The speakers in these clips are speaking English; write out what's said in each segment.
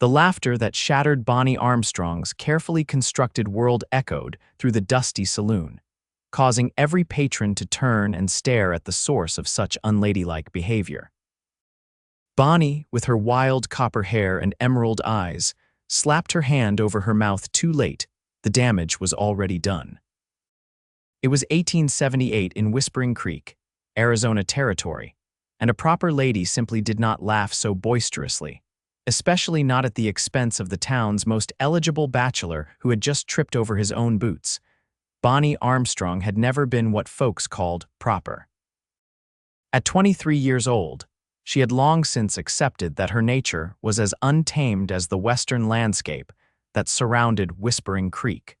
The laughter that shattered Bonnie Armstrong's carefully constructed world echoed through the dusty saloon, causing every patron to turn and stare at the source of such unladylike behavior. Bonnie, with her wild copper hair and emerald eyes, slapped her hand over her mouth too late. The damage was already done. It was 1878 in Whispering Creek, Arizona Territory, and a proper lady simply did not laugh so boisterously, especially not at the expense of the town's most eligible bachelor who had just tripped over his own boots. Bonnie Armstrong had never been what folks called proper. At 23 years old, she had long since accepted that her nature was as untamed as the western landscape that surrounded Whispering Creek.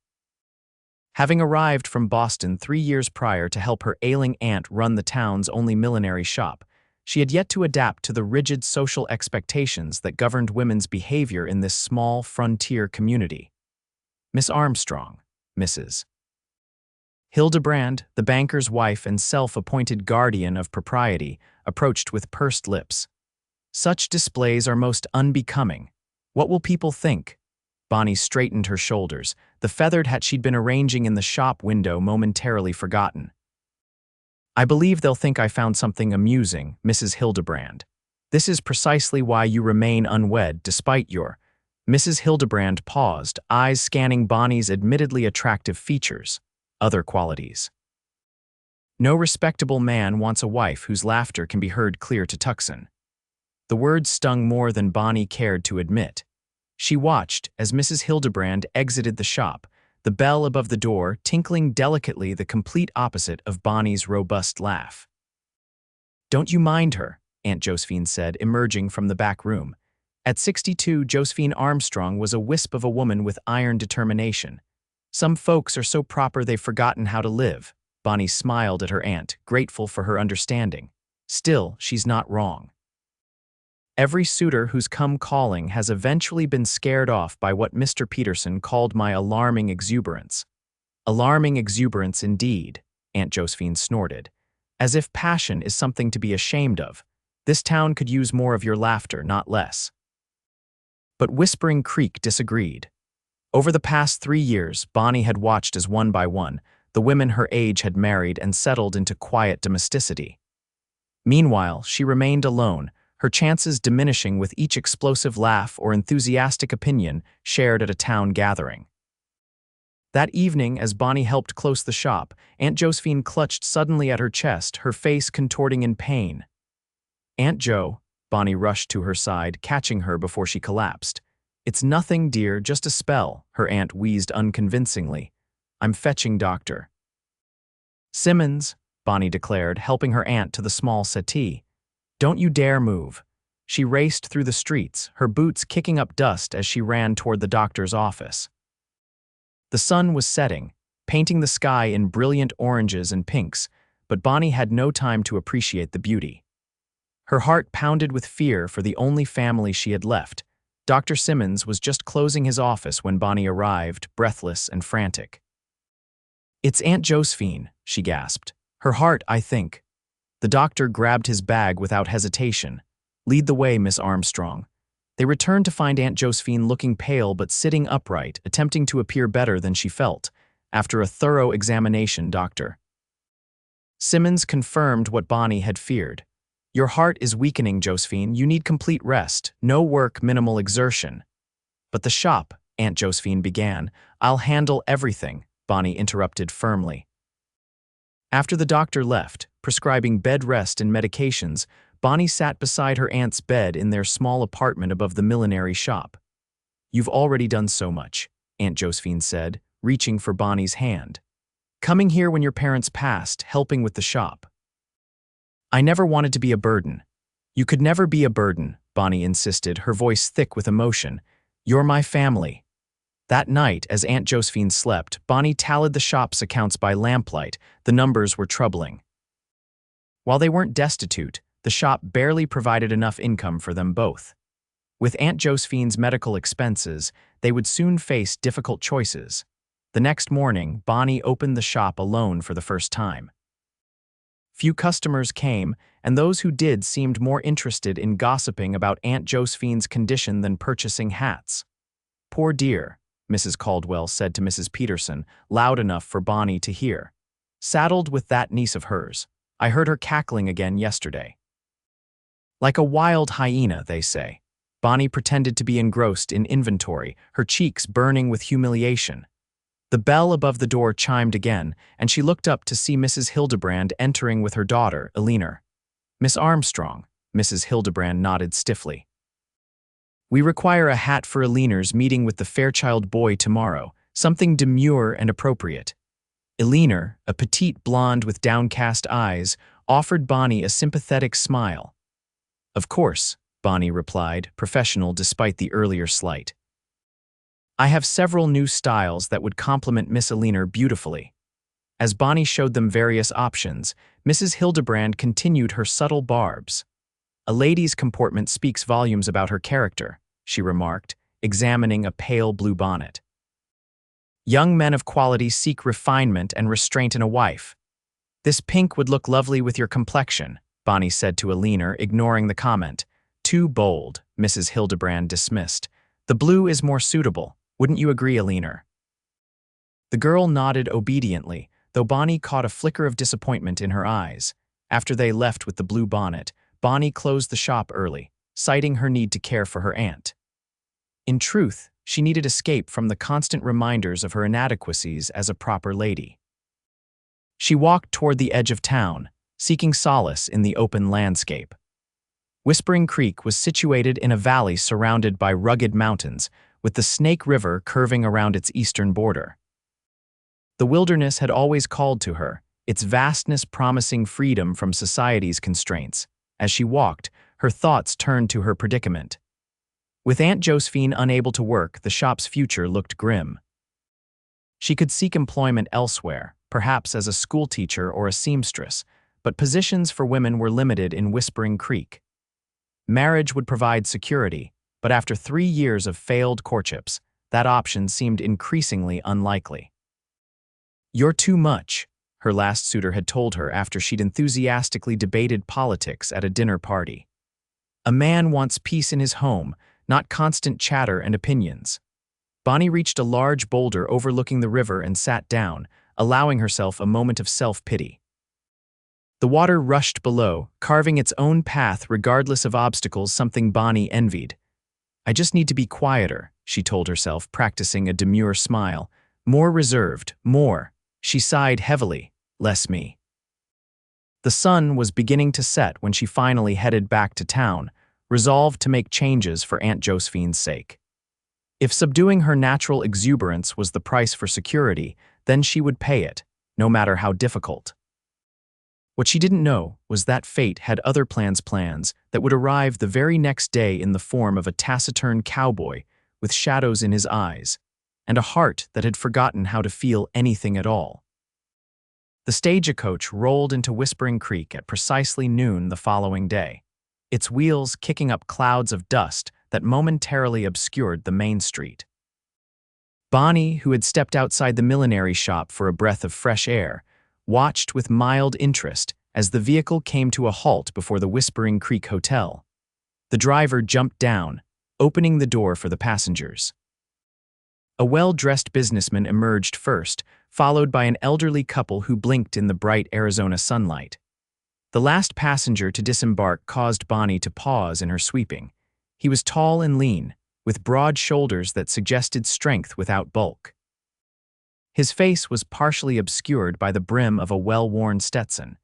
Having arrived from Boston 3 years prior to help her ailing aunt run the town's only millinery shop, she had yet to adapt to the rigid social expectations that governed women's behavior in this small frontier community. Miss Armstrong, Mrs. Hildebrand, the banker's wife and self-appointed guardian of propriety, approached with pursed lips. "Such displays are most unbecoming. What will people think?" Bonnie straightened her shoulders, the feathered hat she'd been arranging in the shop window momentarily forgotten. "I believe they'll think I found something amusing, Mrs. Hildebrand. This is precisely why you remain unwed despite your—" Mrs. Hildebrand paused, eyes scanning Bonnie's admittedly attractive features, other qualities. No respectable man wants a wife whose laughter can be heard clear to Tucson. The words stung more than Bonnie cared to admit. She watched as Mrs. Hildebrand exited the shop, the bell above the door tinkling delicately the complete opposite of Bonnie's robust laugh. "Don't you mind her," Aunt Josephine said, emerging from the back room. At 62, Josephine Armstrong was a wisp of a woman with iron determination. "Some folks are so proper they've forgotten how to live." Bonnie smiled at her aunt, grateful for her understanding. "Still, she's not wrong. Every suitor who's come calling has eventually been scared off by what Mr. Peterson called my alarming exuberance." "Alarming exuberance indeed," Aunt Josephine snorted. "As if passion is something to be ashamed of. This town could use more of your laughter, not less." But Whispering Creek disagreed. Over the past 3 years, Bonnie had watched as one by one, the women her age had married and settled into quiet domesticity. Meanwhile, she remained alone, her chances diminishing with each explosive laugh or enthusiastic opinion shared at a town gathering. That evening, as Bonnie helped close the shop, Aunt Josephine clutched suddenly at her chest, her face contorting in pain. "Aunt Jo," Bonnie rushed to her side, catching her before she collapsed. "It's nothing, dear, just a spell," her aunt wheezed unconvincingly. "I'm fetching Dr. Simmons," Bonnie declared, helping her aunt to the small settee. "Don't you dare move." She raced through the streets, her boots kicking up dust as she ran toward the doctor's office. The sun was setting, painting the sky in brilliant oranges and pinks, but Bonnie had no time to appreciate the beauty. Her heart pounded with fear for the only family she had left. Dr. Simmons was just closing his office when Bonnie arrived, breathless and frantic. "It's Aunt Josephine," she gasped. "Her heart, I think." The doctor grabbed his bag without hesitation. "Lead the way, Miss Armstrong." They returned to find Aunt Josephine looking pale but sitting upright, attempting to appear better than she felt. After a thorough examination, Dr. Simmons confirmed what Bonnie had feared. "Your heart is weakening, Josephine. You need complete rest. No work, minimal exertion." "But the shop," Aunt Josephine began. "I'll handle everything," Bonnie interrupted firmly. After the doctor left, prescribing bed rest and medications, Bonnie sat beside her aunt's bed in their small apartment above the millinery shop. "You've already done so much," Aunt Josephine said, reaching for Bonnie's hand. "Coming here when your parents passed, helping with the shop." "I never wanted to be a burden." "You could never be a burden," Bonnie insisted, her voice thick with emotion. "You're my family." That night, as Aunt Josephine slept, Bonnie tallied the shop's accounts by lamplight. The numbers were troubling. While they weren't destitute, the shop barely provided enough income for them both. With Aunt Josephine's medical expenses, they would soon face difficult choices. The next morning, Bonnie opened the shop alone for the first time. Few customers came, and those who did seemed more interested in gossiping about Aunt Josephine's condition than purchasing hats. "Poor dear," Mrs. Caldwell said to Mrs. Peterson, loud enough for Bonnie to hear. "Saddled with that niece of hers. I heard her cackling again yesterday. Like a wild hyena, they say." Bonnie pretended to be engrossed in inventory, her cheeks burning with humiliation. The bell above the door chimed again, and she looked up to see Mrs. Hildebrand entering with her daughter, Eleanor. "Miss Armstrong," Mrs. Hildebrand nodded stiffly. "We require a hat for Eleanor's meeting with the Fairchild boy tomorrow, something demure and appropriate." Eleanor, a petite blonde with downcast eyes, offered Bonnie a sympathetic smile. "Of course," Bonnie replied, professional despite the earlier slight. "I have several new styles that would complement Miss Eleanor beautifully." As Bonnie showed them various options, Mrs. Hildebrand continued her subtle barbs. "A lady's comportment speaks volumes about her character," she remarked, examining a pale blue bonnet. "Young men of quality seek refinement and restraint in a wife. This pink would look lovely with your complexion," Bonnie said to Eleanor, ignoring the comment. "Too bold," Mrs. Hildebrand dismissed. "The blue is more suitable. Wouldn't you agree, Eleanor?" The girl nodded obediently, though Bonnie caught a flicker of disappointment in her eyes. After they left with the blue bonnet, Bonnie closed the shop early, citing her need to care for her aunt. In truth, she needed escape from the constant reminders of her inadequacies as a proper lady. She walked toward the edge of town, seeking solace in the open landscape. Whispering Creek was situated in a valley surrounded by rugged mountains, with the Snake River curving around its eastern border. The wilderness had always called to her, its vastness promising freedom from society's constraints. As she walked, her thoughts turned to her predicament. With Aunt Josephine unable to work, the shop's future looked grim. She could seek employment elsewhere, perhaps as a schoolteacher or a seamstress, but positions for women were limited in Whispering Creek. Marriage would provide security, but after 3 years of failed courtships, that option seemed increasingly unlikely. "You're too much," her last suitor had told her after she'd enthusiastically debated politics at a dinner party. "A man wants peace in his home, not constant chatter and opinions." Bonnie reached a large boulder overlooking the river and sat down, allowing herself a moment of self-pity. The water rushed below, carving its own path regardless of obstacles, something Bonnie envied. "I just need to be quieter," she told herself, practicing a demure smile. "More reserved, more." She sighed heavily. "Less me." The sun was beginning to set when she finally headed back to town, resolved to make changes for Aunt Josephine's sake. If subduing her natural exuberance was the price for security, then she would pay it, no matter how difficult. What she didn't know was that fate had other plans that would arrive the very next day in the form of a taciturn cowboy with shadows in his eyes, and a heart that had forgotten how to feel anything at all. The stagecoach rolled into Whispering Creek at precisely noon the following day, its wheels kicking up clouds of dust that momentarily obscured the main street. Bonnie, who had stepped outside the millinery shop for a breath of fresh air, watched with mild interest as the vehicle came to a halt before the Whispering Creek Hotel. The driver jumped down, opening the door for the passengers. A well-dressed businessman emerged first, followed by an elderly couple who blinked in the bright Arizona sunlight. The last passenger to disembark caused Bonnie to pause in her sweeping. He was tall and lean, with broad shoulders that suggested strength without bulk. His face was partially obscured by the brim of a well-worn Stetson,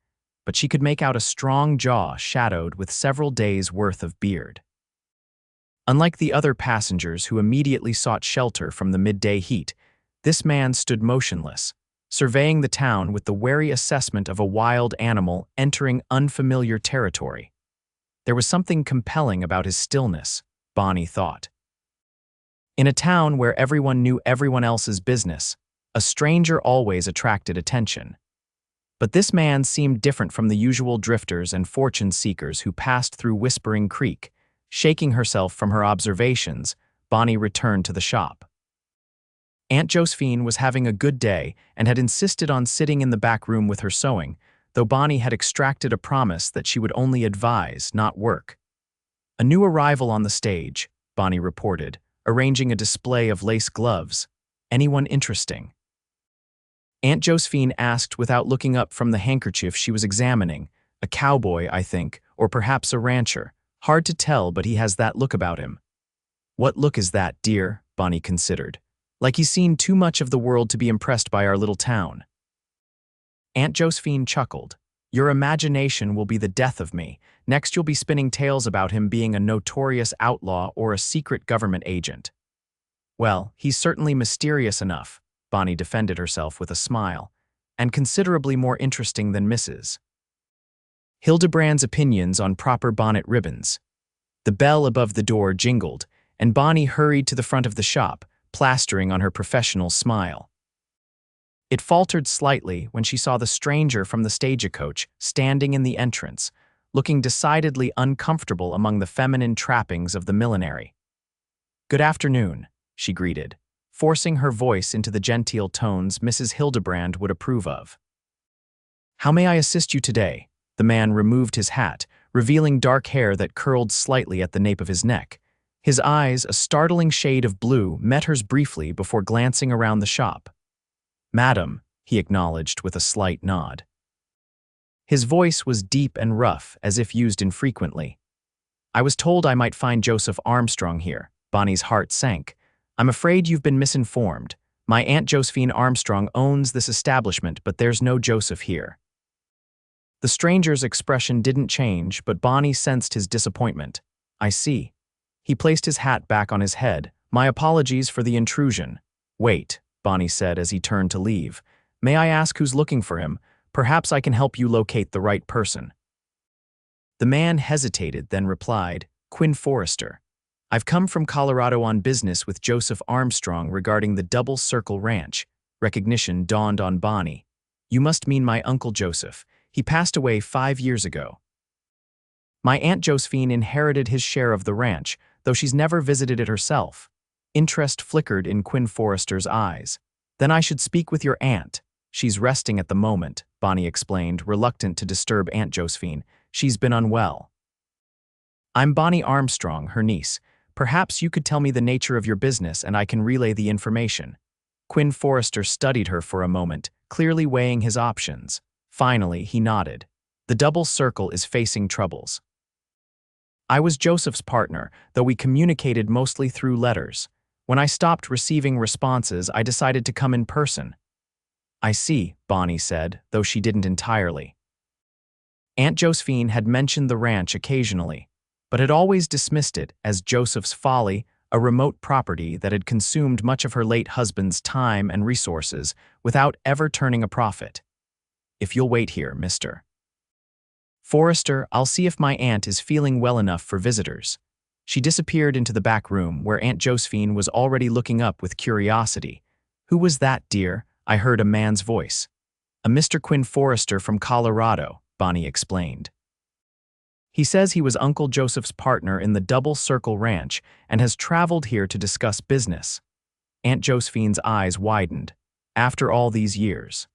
but she could make out a strong jaw shadowed with several days' worth of beard. Unlike the other passengers who immediately sought shelter from the midday heat, this man stood motionless, surveying the town with the wary assessment of a wild animal entering unfamiliar territory. There was something compelling about his stillness, Bonnie thought. In a town where everyone knew everyone else's business, a stranger always attracted attention. But this man seemed different from the usual drifters and fortune seekers who passed through Whispering Creek. Shaking herself from her observations, Bonnie returned to the shop. Aunt Josephine was having a good day and had insisted on sitting in the back room with her sewing, though Bonnie had extracted a promise that she would only advise, not work. "A new arrival on the stage," Bonnie reported, arranging a display of lace gloves. "Anyone interesting?" Aunt Josephine asked without looking up from the handkerchief she was examining. "A cowboy, I think, or perhaps a rancher. Hard to tell, but he has that look about him." "What look is that, dear?" Bonnie considered. "Like he's seen too much of the world to be impressed by our little town." Aunt Josephine chuckled. "Your imagination will be the death of me. Next you'll be spinning tales about him being a notorious outlaw or a secret government agent." "Well, he's certainly mysterious enough," Bonnie defended herself with a smile, "and considerably more interesting than Mrs. Hildebrand's opinions on proper bonnet ribbons." The bell above the door jingled, and Bonnie hurried to the front of the shop, plastering on her professional smile. It faltered slightly when she saw the stranger from the stagecoach standing in the entrance, looking decidedly uncomfortable among the feminine trappings of the millinery. "Good afternoon," she greeted, forcing her voice into the genteel tones Mrs. Hildebrand would approve of. "How may I assist you today?" The man removed his hat, revealing dark hair that curled slightly at the nape of his neck. His eyes, a startling shade of blue, met hers briefly before glancing around the shop. "Madam," he acknowledged with a slight nod. His voice was deep and rough, as if used infrequently. "I was told I might find Joseph Armstrong here." Bonnie's heart sank. "I'm afraid you've been misinformed. My Aunt Josephine Armstrong owns this establishment, but there's no Joseph here." The stranger's expression didn't change, but Bonnie sensed his disappointment. "I see." He placed his hat back on his head. "My apologies for the intrusion." "Wait," Bonnie said as he turned to leave. "May I ask who's looking for him? Perhaps I can help you locate the right person." The man hesitated, then replied, "Quinn Forrester. I've come from Colorado on business with Joseph Armstrong regarding the Double Circle Ranch." Recognition dawned on Bonnie. "You must mean my Uncle Joseph. He passed away 5 years ago. My Aunt Josephine inherited his share of the ranch, though she's never visited it herself." Interest flickered in Quinn Forrester's eyes. "Then I should speak with your aunt. She's resting at the moment," Bonnie explained, reluctant to disturb Aunt Josephine. "She's been unwell." "I'm Bonnie Armstrong, her niece. Perhaps you could tell me the nature of your business and I can relay the information." Quinn Forrester studied her for a moment, clearly weighing his options. Finally, he nodded. "The Double Circle is facing troubles. I was Joseph's partner, though we communicated mostly through letters. When I stopped receiving responses, I decided to come in person." "I see," Bonnie said, though she didn't entirely. Aunt Josephine had mentioned the ranch occasionally, but had always dismissed it as Joseph's folly, a remote property that had consumed much of her late husband's time and resources without ever turning a profit. "If you'll wait here, Mr. Forrester, I'll see if my aunt is feeling well enough for visitors." She disappeared into the back room, where Aunt Josephine was already looking up with curiosity. "Who was that, dear?" I heard a man's voice. "A Mr. Quinn Forrester from Colorado," Bonnie explained. "He says he was Uncle Joseph's partner in the Double Circle Ranch and has traveled here to discuss business." Aunt Josephine's eyes widened. "After all these years?"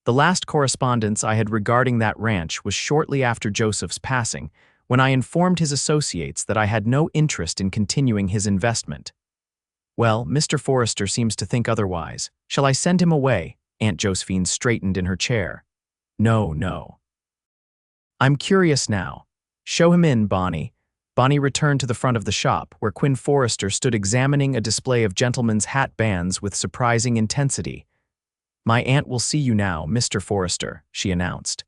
"The last correspondence I had regarding that ranch was shortly after Joseph's passing, when I informed his associates that I had no interest in continuing his investment." "Well, Mr. Forrester seems to think otherwise. Shall I send him away?" Aunt Josephine straightened in her chair. "No, no. I'm curious now. Show him in, Bonnie." Bonnie returned to the front of the shop, where Quinn Forrester stood examining a display of gentlemen's hat bands with surprising intensity. "My aunt will see you now, Mr. Forrester," she announced.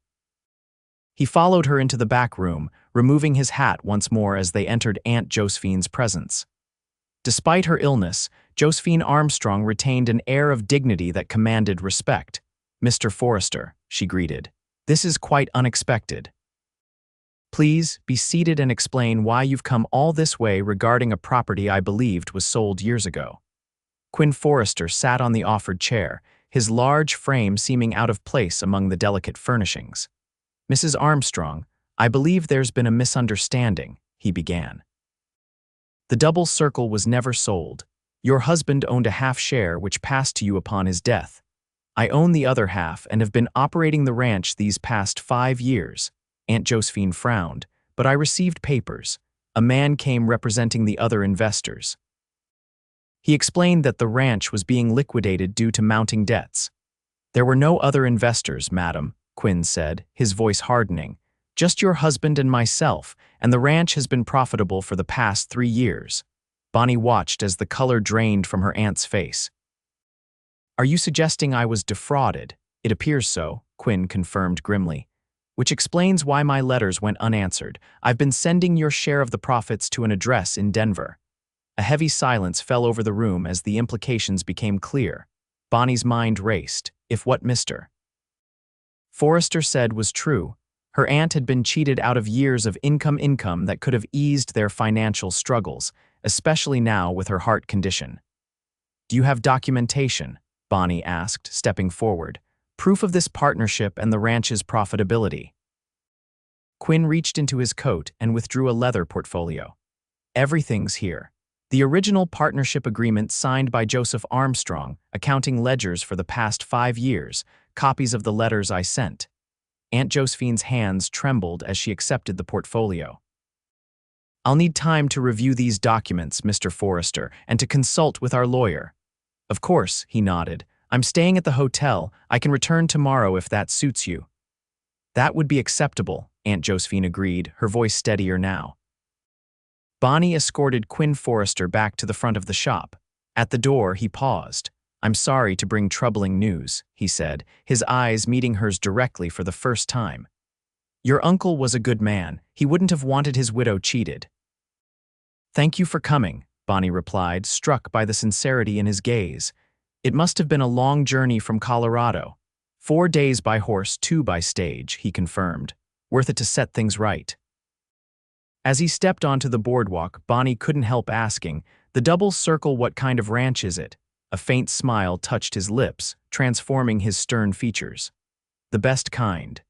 He followed her into the back room, removing his hat once more as they entered Aunt Josephine's presence. Despite her illness, Josephine Armstrong retained an air of dignity that commanded respect. "Mr. Forrester," she greeted, "this is quite unexpected. Please be seated and explain why you've come all this way regarding a property I believed was sold years ago." Quinn Forrester sat on the offered chair, his large frame seeming out of place among the delicate furnishings. "Mrs. Armstrong, I believe there's been a misunderstanding," he began. "The Double Circle was never sold. Your husband owned a half share which passed to you upon his death." I own the other half and have been operating the ranch these past 5 years. Aunt Josephine frowned, but I received papers. A man came representing the other investors. He explained that the ranch was being liquidated due to mounting debts. There were no other investors, madam, Quinn said, his voice hardening. Just your husband and myself, and the ranch has been profitable for the past 3 years. Bonnie watched as the color drained from her aunt's face. Are you suggesting I was defrauded? It appears so, Quinn confirmed grimly. Which explains why my letters went unanswered. I've been sending your share of the profits to an address in Denver. A heavy silence fell over the room as the implications became clear. Bonnie's mind raced. If what Mr. Forrester said was true, her aunt had been cheated out of years of income that could have eased their financial struggles, especially now with her heart condition. Do you have documentation? Bonnie asked, stepping forward. Proof of this partnership and the ranch's profitability. Quinn reached into his coat and withdrew a leather portfolio. Everything's here. The original partnership agreement signed by Joseph Armstrong, accounting ledgers for the past 5 years, copies of the letters I sent. Aunt Josephine's hands trembled as she accepted the portfolio. I'll need time to review these documents, Mr. Forrester, and to consult with our lawyer. Of course, he nodded. I'm staying at the hotel. I can return tomorrow if that suits you. That would be acceptable, Aunt Josephine agreed, her voice steadier now. Bonnie escorted Quinn Forrester back to the front of the shop. At the door, he paused. I'm sorry to bring troubling news, he said, his eyes meeting hers directly for the first time. Your uncle was a good man. He wouldn't have wanted his widow cheated. Thank you for coming, Bonnie replied, struck by the sincerity in his gaze. It must have been a long journey from Colorado. 4 days by horse, 2 by stage, he confirmed. Worth it to set things right. As he stepped onto the boardwalk, Bonnie couldn't help asking, the double circle, what kind of ranch is it? A faint smile touched his lips, transforming his stern features. The best kind.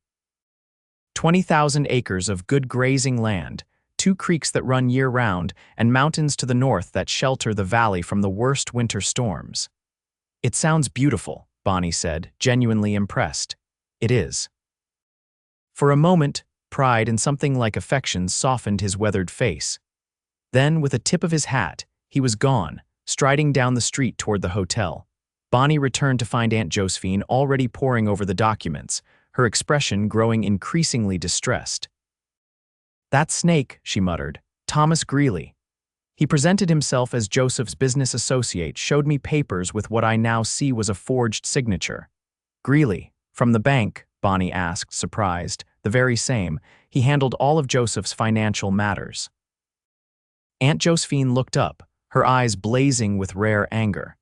20,000 acres of good grazing land, 2 creeks that run year-round, and mountains to the north that shelter the valley from the worst winter storms. It sounds beautiful, Bonnie said, genuinely impressed. It is. For a moment, pride and something like affection softened his weathered face. Then, with a tip of his hat, he was gone, striding down the street toward the hotel. Bonnie returned to find Aunt Josephine already poring over the documents, her expression growing increasingly distressed. That snake, she muttered, Thomas Greeley. He presented himself as Joseph's business associate, showed me papers with what I now see was a forged signature. Greeley, from the bank, Bonnie asked, surprised. The very same. He handled all of Joseph's financial matters. Aunt Josephine looked up, her eyes blazing with rare anger.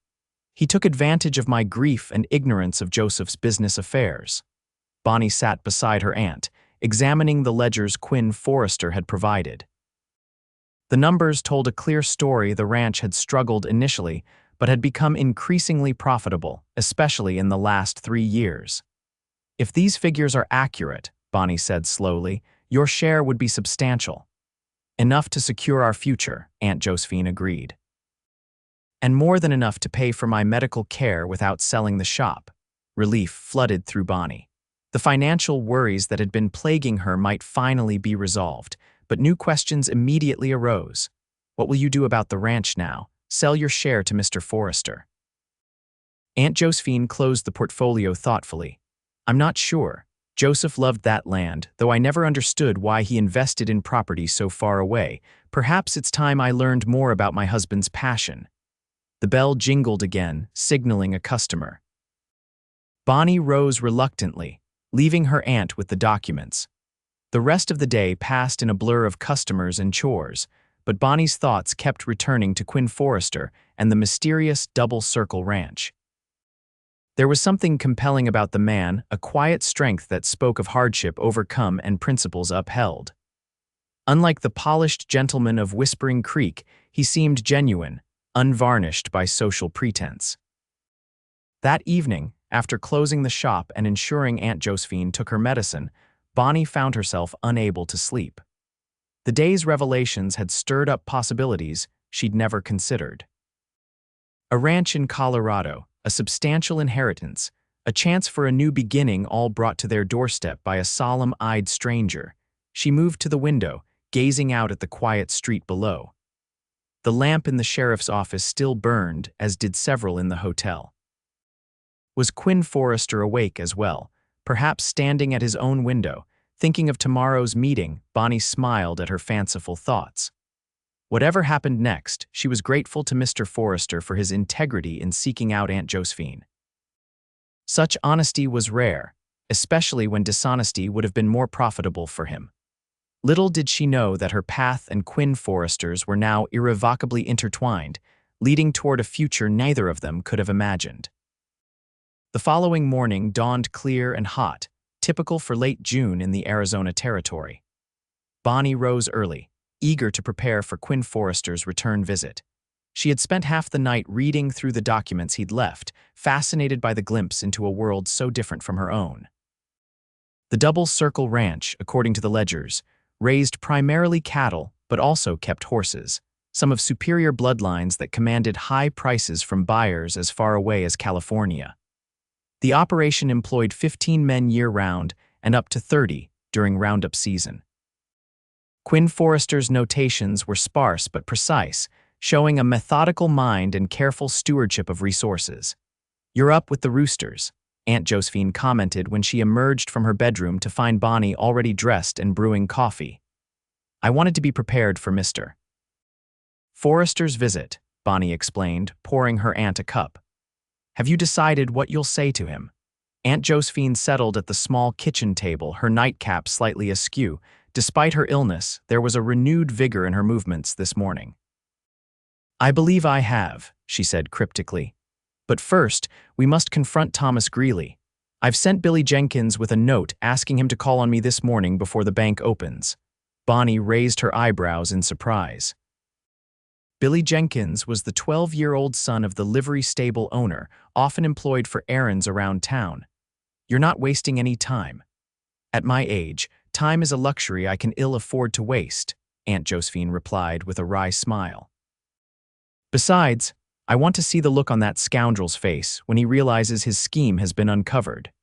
He took advantage of my grief and ignorance of Joseph's business affairs. Bonnie sat beside her aunt, examining the ledgers Quinn Forrester had provided. The numbers told a clear story. The ranch had struggled initially, but had become increasingly profitable, especially in the last 3 years. If these figures are accurate, Bonnie said slowly, your share would be substantial. Enough to secure our future, Aunt Josephine agreed. And more than enough to pay for my medical care without selling the shop. Relief flooded through Bonnie. The financial worries that had been plaguing her might finally be resolved, but new questions immediately arose. What will you do about the ranch now? Sell your share to Mr. Forrester. Aunt Josephine closed the portfolio thoughtfully. I'm not sure. Joseph loved that land, though I never understood why he invested in property so far away. Perhaps it's time I learned more about my husband's passion. The bell jingled again, signaling a customer. Bonnie rose reluctantly, leaving her aunt with the documents. The rest of the day passed in a blur of customers and chores, but Bonnie's thoughts kept returning to Quinn Forrester and the mysterious Double Circle Ranch. There was something compelling about the man, a quiet strength that spoke of hardship overcome and principles upheld. Unlike the polished gentleman of Whispering Creek, he seemed genuine, unvarnished by social pretense. That evening, after closing the shop and ensuring Aunt Josephine took her medicine, Bonnie found herself unable to sleep. The day's revelations had stirred up possibilities she'd never considered. A ranch in Colorado, a substantial inheritance, A chance for a new beginning, all brought to their doorstep by a solemn-eyed stranger. She moved to the window, gazing out at the quiet street below. The lamp in the sheriff's office still burned, as did several in the hotel. Was Quinn Forrester awake as well, perhaps standing at his own window, thinking of tomorrow's meeting? Bonnie smiled at her fanciful thoughts. Whatever happened next, she was grateful to Mr. Forrester for his integrity in seeking out Aunt Josephine. Such honesty was rare, especially when dishonesty would have been more profitable for him. Little did she know that her path and Quinn Forrester's were now irrevocably intertwined, leading toward a future neither of them could have imagined. The following morning dawned clear and hot, typical for late June in the Arizona territory. Bonnie rose early, eager to prepare for Quinn Forrester's return visit. She had spent half the night reading through the documents he'd left, fascinated by the glimpse into a world so different from her own. The Double Circle Ranch, according to the ledgers, raised primarily cattle but also kept horses, some of superior bloodlines that commanded high prices from buyers as far away as California. The operation employed 15 men year-round and up to 30 during roundup season. Quinn Forrester's notations were sparse but precise, showing a methodical mind and careful stewardship of resources. "You're up with the roosters," Aunt Josephine commented when she emerged from her bedroom to find Bonnie already dressed and brewing coffee. "I wanted to be prepared for Mr. Forrester's visit," Bonnie explained, pouring her aunt a cup. "Have you decided what you'll say to him?" Aunt Josephine settled at the small kitchen table, her nightcap slightly askew. Despite her illness, there was a renewed vigor in her movements this morning. "I believe I have," she said cryptically. "But first, we must confront Thomas Greeley. I've sent Billy Jenkins with a note asking him to call on me this morning before the bank opens." Bonnie raised her eyebrows in surprise. Billy Jenkins was the 12-year-old son of the livery stable owner, often employed for errands around town. "You're not wasting any time." "At my age, time is a luxury I can ill afford to waste," Aunt Josephine replied with a wry smile. "Besides, I want to see the look on that scoundrel's face when he realizes his scheme has been uncovered."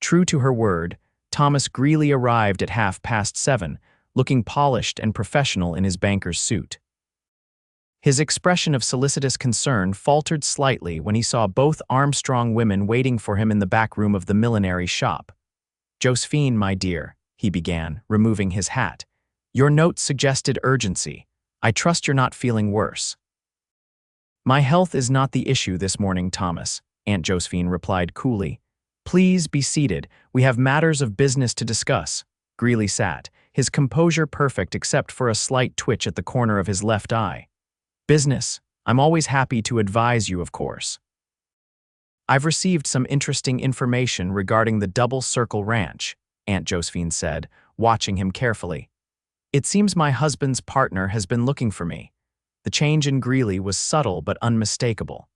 True to her word, Thomas Greeley arrived at 7:30, looking polished and professional in his banker's suit. His expression of solicitous concern faltered slightly when he saw both Armstrong women waiting for him in the back room of the millinery shop. "Josephine, my dear," he began, removing his hat. "Your note suggested urgency. I trust you're not feeling worse." "My health is not the issue this morning, Thomas," Aunt Josephine replied coolly. "Please be seated. We have matters of business to discuss." Greeley sat, his composure perfect except for a slight twitch at the corner of his left eye. "Business. I'm always happy to advise you, of course. I've received some interesting information regarding the Double Circle Ranch," Aunt Josephine said, watching him carefully. "It seems my husband's partner has been looking for me." The change in Greeley was subtle but unmistakable.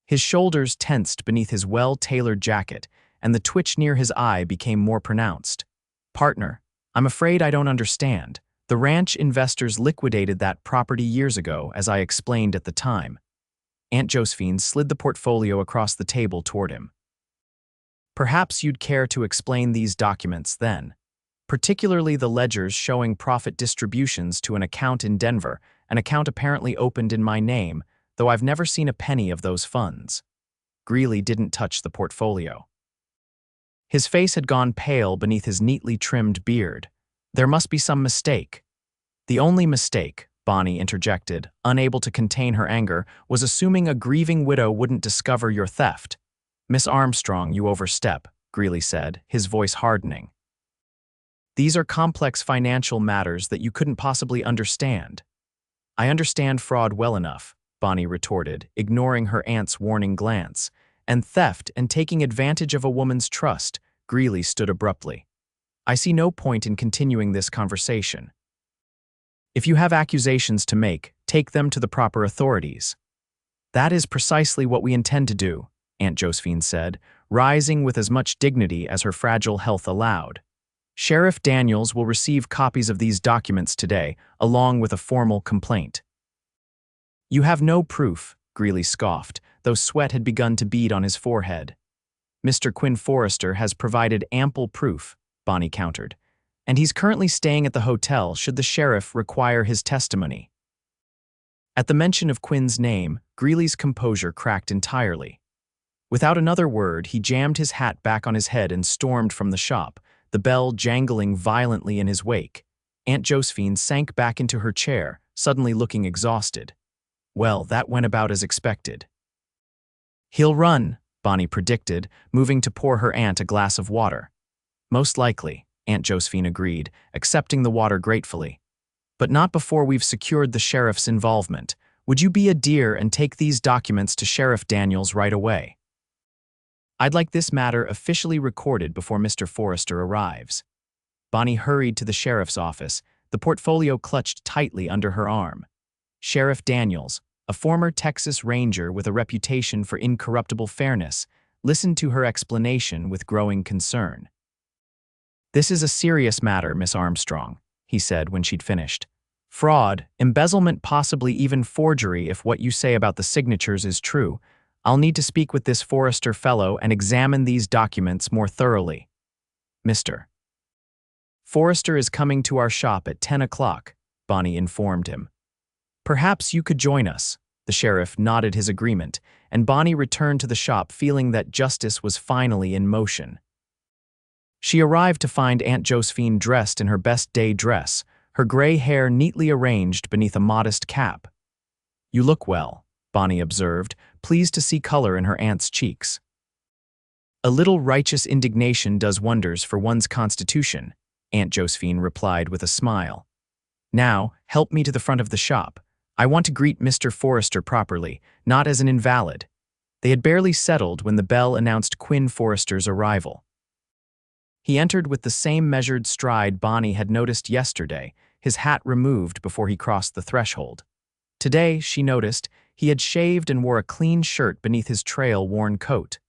His shoulders tensed beneath his well-tailored jacket, and the twitch near his eye became more pronounced. "Partner, I'm afraid I don't understand. The ranch investors liquidated that property years ago, as I explained at the time." Aunt Josephine slid the portfolio across the table toward him. "Perhaps you'd care to explain these documents then, particularly the ledgers showing profit distributions to an account in Denver, an account apparently opened in my name, though I've never seen a penny of those funds." Greeley didn't touch the portfolio. His face had gone pale beneath his neatly trimmed beard. "There must be some mistake." "The only mistake," Bonnie interjected, unable to contain her anger, "was assuming a grieving widow wouldn't discover your theft." "Miss Armstrong, you overstep," Greeley said, his voice hardening. "These are complex financial matters that you couldn't possibly understand." "I understand fraud well enough," Bonnie retorted, ignoring her aunt's warning glance. "And theft and taking advantage of a woman's trust." Greeley stood abruptly. "I see no point in continuing this conversation. If you have accusations to make, take them to the proper authorities." "That is precisely what we intend to do," Aunt Josephine said, rising with as much dignity as her fragile health allowed. "Sheriff Daniels will receive copies of these documents today, along with a formal complaint." "You have no proof," Greeley scoffed, though sweat had begun to bead on his forehead. Mr. Quinn Forrester has provided ample proof, Bonnie countered, and he's currently staying at the hotel should the sheriff require his testimony. At the mention of Quinn's name, Greeley's composure cracked entirely. Without another word, he jammed his hat back on his head and stormed from the shop, the bell jangling violently in his wake. Aunt Josephine sank back into her chair, suddenly looking exhausted. Well, that went about as expected. "He'll run," Bonnie predicted, moving to pour her aunt a glass of water. "Most likely," Aunt Josephine agreed, accepting the water gratefully. "But not before we've secured the sheriff's involvement. Would you be a dear and take these documents to Sheriff Daniels right away? I'd like this matter officially recorded before Mr. Forrester arrives." Bonnie hurried to the sheriff's office, the portfolio clutched tightly under her arm. Sheriff Daniels, a former Texas Ranger with a reputation for incorruptible fairness, listened to her explanation with growing concern. "This is a serious matter, Miss Armstrong," he said when she'd finished. "Fraud, embezzlement, possibly even forgery if what you say about the signatures is true. I'll need to speak with this Forrester fellow and examine these documents more thoroughly. Mr. Forrester is coming to our shop at 10 o'clock, Bonnie informed him. "Perhaps you could join us." The sheriff nodded his agreement, and Bonnie returned to the shop feeling that justice was finally in motion. She arrived to find Aunt Josephine dressed in her best day dress, her gray hair neatly arranged beneath a modest cap. "You look well," Bonnie observed, pleased to see color in her aunt's cheeks. "A little righteous indignation does wonders for one's constitution," Aunt Josephine replied with a smile. "Now, help me to the front of the shop. I want to greet Mr. Forrester properly, not as an invalid." They had barely settled when the bell announced Quinn Forrester's arrival. He entered with the same measured stride Bonnie had noticed yesterday, his hat removed before he crossed the threshold. Today, she noticed, he had shaved and wore a clean shirt beneath his trail-worn coat.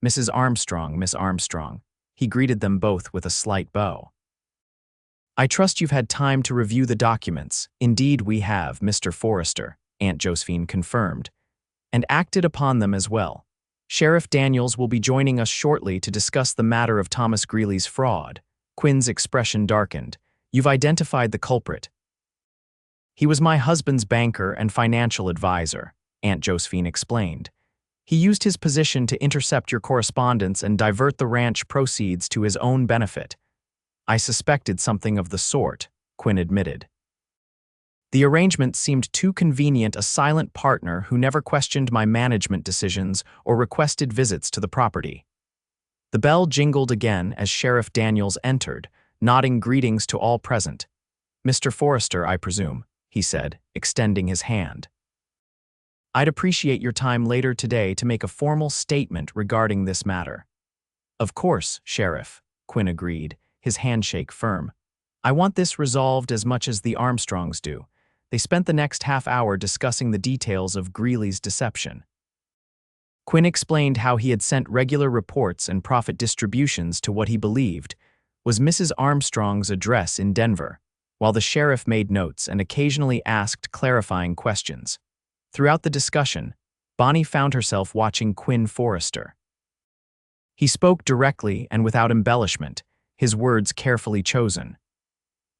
"Mrs. Armstrong, Miss Armstrong." He greeted them both with a slight bow. "I trust you've had time to review the documents." "Indeed we have, Mr. Forrester," Aunt Josephine confirmed, "and acted upon them as well. Sheriff Daniels will be joining us shortly to discuss the matter of Thomas Greeley's fraud." Quinn's expression darkened. "You've identified the culprit." "He was my husband's banker and financial advisor," Aunt Josephine explained. "He used his position to intercept your correspondence and divert the ranch proceeds to his own benefit." "I suspected something of the sort," Quinn admitted. "The arrangement seemed too convenient a silent partner who never questioned my management decisions or requested visits to the property." The bell jingled again as Sheriff Daniels entered, nodding greetings to all present. "Mr. Forrester, I presume," he said, extending his hand. "I'd appreciate your time later today to make a formal statement regarding this matter." "Of course, Sheriff," Quinn agreed, his handshake firm. "I want this resolved as much as the Armstrongs do." They spent the next half hour discussing the details of Greeley's deception. Quinn explained how he had sent regular reports and profit distributions to what he believed was Mrs. Armstrong's address in Denver, while the sheriff made notes and occasionally asked clarifying questions. Throughout the discussion, Bonnie found herself watching Quinn Forrester. He spoke directly and without embellishment, his words carefully chosen.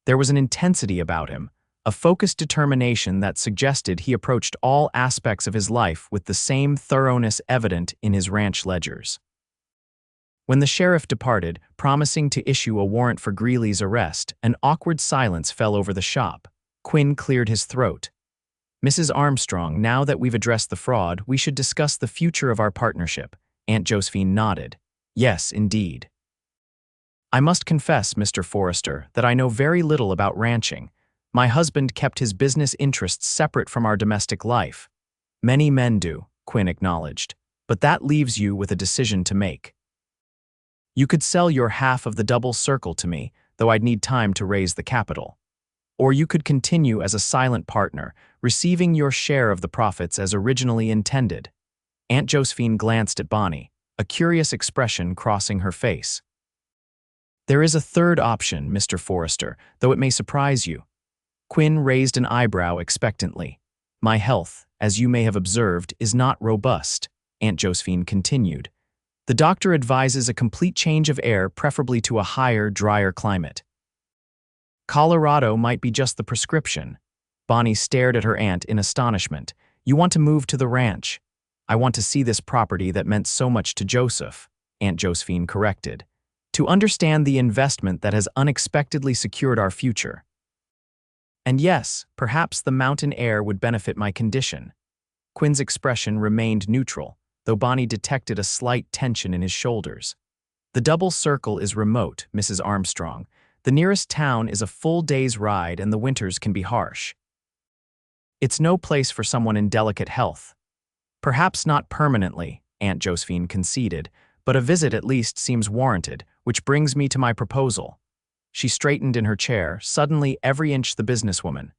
There was an intensity about him, a focused determination that suggested he approached all aspects of his life with the same thoroughness evident in his ranch ledgers. When the sheriff departed, promising to issue a warrant for Greeley's arrest, an awkward silence fell over the shop. Quinn cleared his throat. "Mrs. Armstrong, now that we've addressed the fraud, we should discuss the future of our partnership." Aunt Josephine nodded. "Yes, indeed. I must confess, Mr. Forrester, that I know very little about ranching. My husband kept his business interests separate from our domestic life." "Many men do," Quinn acknowledged, "but that leaves you with a decision to make. You could sell your half of the double circle to me, though I'd need time to raise the capital. Or you could continue as a silent partner, receiving your share of the profits as originally intended." Aunt Josephine glanced at Bonnie, a curious expression crossing her face. "There is a third option, Mr. Forrester, though it may surprise you." Quinn raised an eyebrow expectantly. "My health, as you may have observed, is not robust," Aunt Josephine continued. The doctor advises a complete change of air, preferably to a higher, drier climate. Colorado might be just the prescription. Bonnie stared at her aunt in astonishment. You want to move to the ranch? I want to see this property that meant so much to Joseph, Aunt Josephine corrected. To understand the investment that has unexpectedly secured our future. And yes, perhaps the mountain air would benefit my condition. Quinn's expression remained neutral, though Bonnie detected a slight tension in his shoulders. The double circle is remote, Mrs. Armstrong. The nearest town is a full day's ride and the winters can be harsh. It's no place for someone in delicate health. Perhaps not permanently, Aunt Josephine conceded, but a visit at least seems warranted, which brings me to my proposal. She straightened in her chair, suddenly every inch the businesswoman.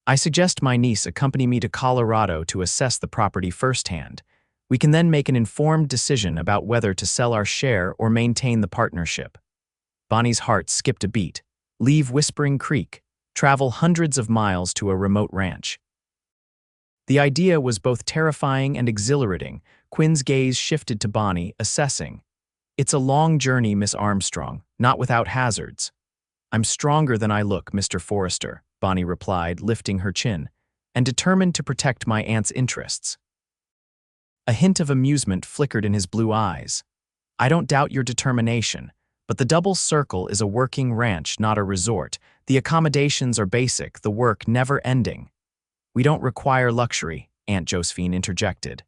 I suggest my niece accompany me to Colorado to assess the property firsthand. We can then make an informed decision about whether to sell our share or maintain the partnership. Bonnie's heart skipped a beat. Leave Whispering Creek. Travel hundreds of miles to a remote ranch. The idea was both terrifying and exhilarating. Quinn's gaze shifted to Bonnie, assessing. It's a long journey, Miss Armstrong, not without hazards. I'm stronger than I look, Mr. Forrester, Bonnie replied, lifting her chin, and determined to protect my aunt's interests. A hint of amusement flickered in his blue eyes. I don't doubt your determination, but the Double Circle is a working ranch, not a resort. The accommodations are basic, the work never ending. We don't require luxury, Aunt Josephine interjected.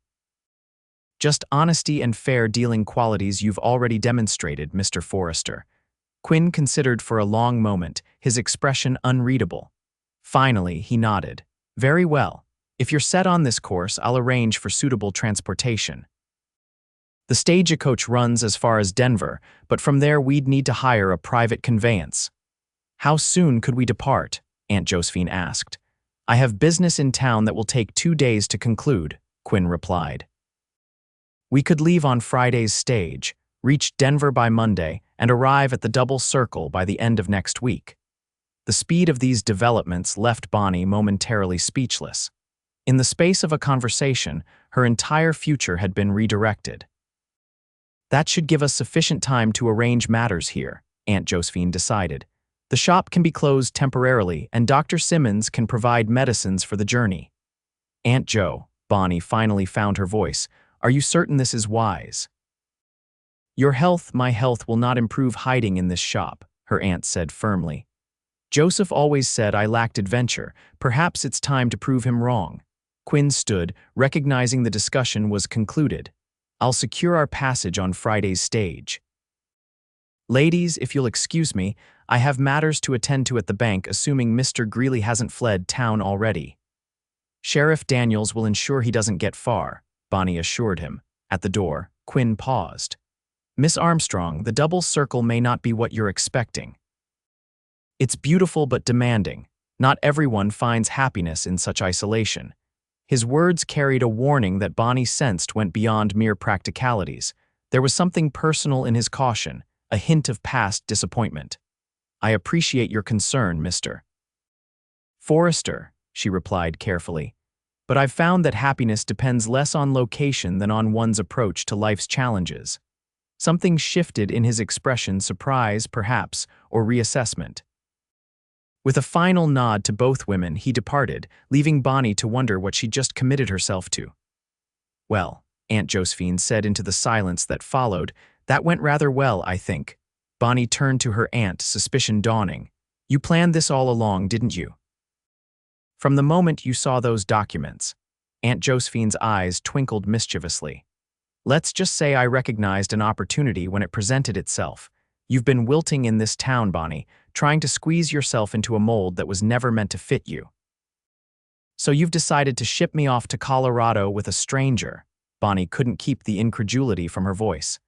Just honesty and fair dealing qualities you've already demonstrated, Mr. Forrester. Quinn considered for a long moment, his expression unreadable. Finally, he nodded. Very well. If you're set on this course, I'll arrange for suitable transportation. The stagecoach runs as far as Denver, but from there we'd need to hire a private conveyance. How soon could we depart? Aunt Josephine asked. I have business in town that will take 2 days to conclude, Quinn replied. We could leave on Friday's stage, reach Denver by Monday, and arrive at the Double Circle by the end of next week. The speed of these developments left Bonnie momentarily speechless. In the space of a conversation, her entire future had been redirected. That should give us sufficient time to arrange matters here, Aunt Josephine decided. The shop can be closed temporarily, and Dr. Simmons can provide medicines for the journey. Aunt Jo, Bonnie finally found her voice. Are you certain this is wise? Your health, my health will not improve hiding in this shop, her aunt said firmly. Joseph always said I lacked adventure. Perhaps it's time to prove him wrong. Quinn stood, recognizing the discussion was concluded. I'll secure our passage on Friday's stage. Ladies, if you'll excuse me, I have matters to attend to at the bank, assuming Mr. Greeley hasn't fled town already. Sheriff Daniels will ensure he doesn't get far, Bonnie assured him. At the door, Quinn paused. Miss Armstrong, the Double Circle may not be what you're expecting. It's beautiful but demanding. Not everyone finds happiness in such isolation. His words carried a warning that Bonnie sensed went beyond mere practicalities. There was something personal in his caution, a hint of past disappointment. I appreciate your concern, Mr. Forrester, she replied carefully. But I've found that happiness depends less on location than on one's approach to life's challenges. Something shifted in his expression, surprise, perhaps, or reassessment. With a final nod to both women, he departed, leaving Bonnie to wonder what she'd just committed herself to. Well, Aunt Josephine said into the silence that followed, that went rather well, I think. Bonnie turned to her aunt, suspicion dawning. You planned this all along, didn't you? From the moment you saw those documents. Aunt Josephine's eyes twinkled mischievously. Let's just say I recognized an opportunity when it presented itself. You've been wilting in this town, Bonnie, trying to squeeze yourself into a mold that was never meant to fit you. So you've decided to ship me off to Colorado with a stranger. Bonnie couldn't keep the incredulity from her voice.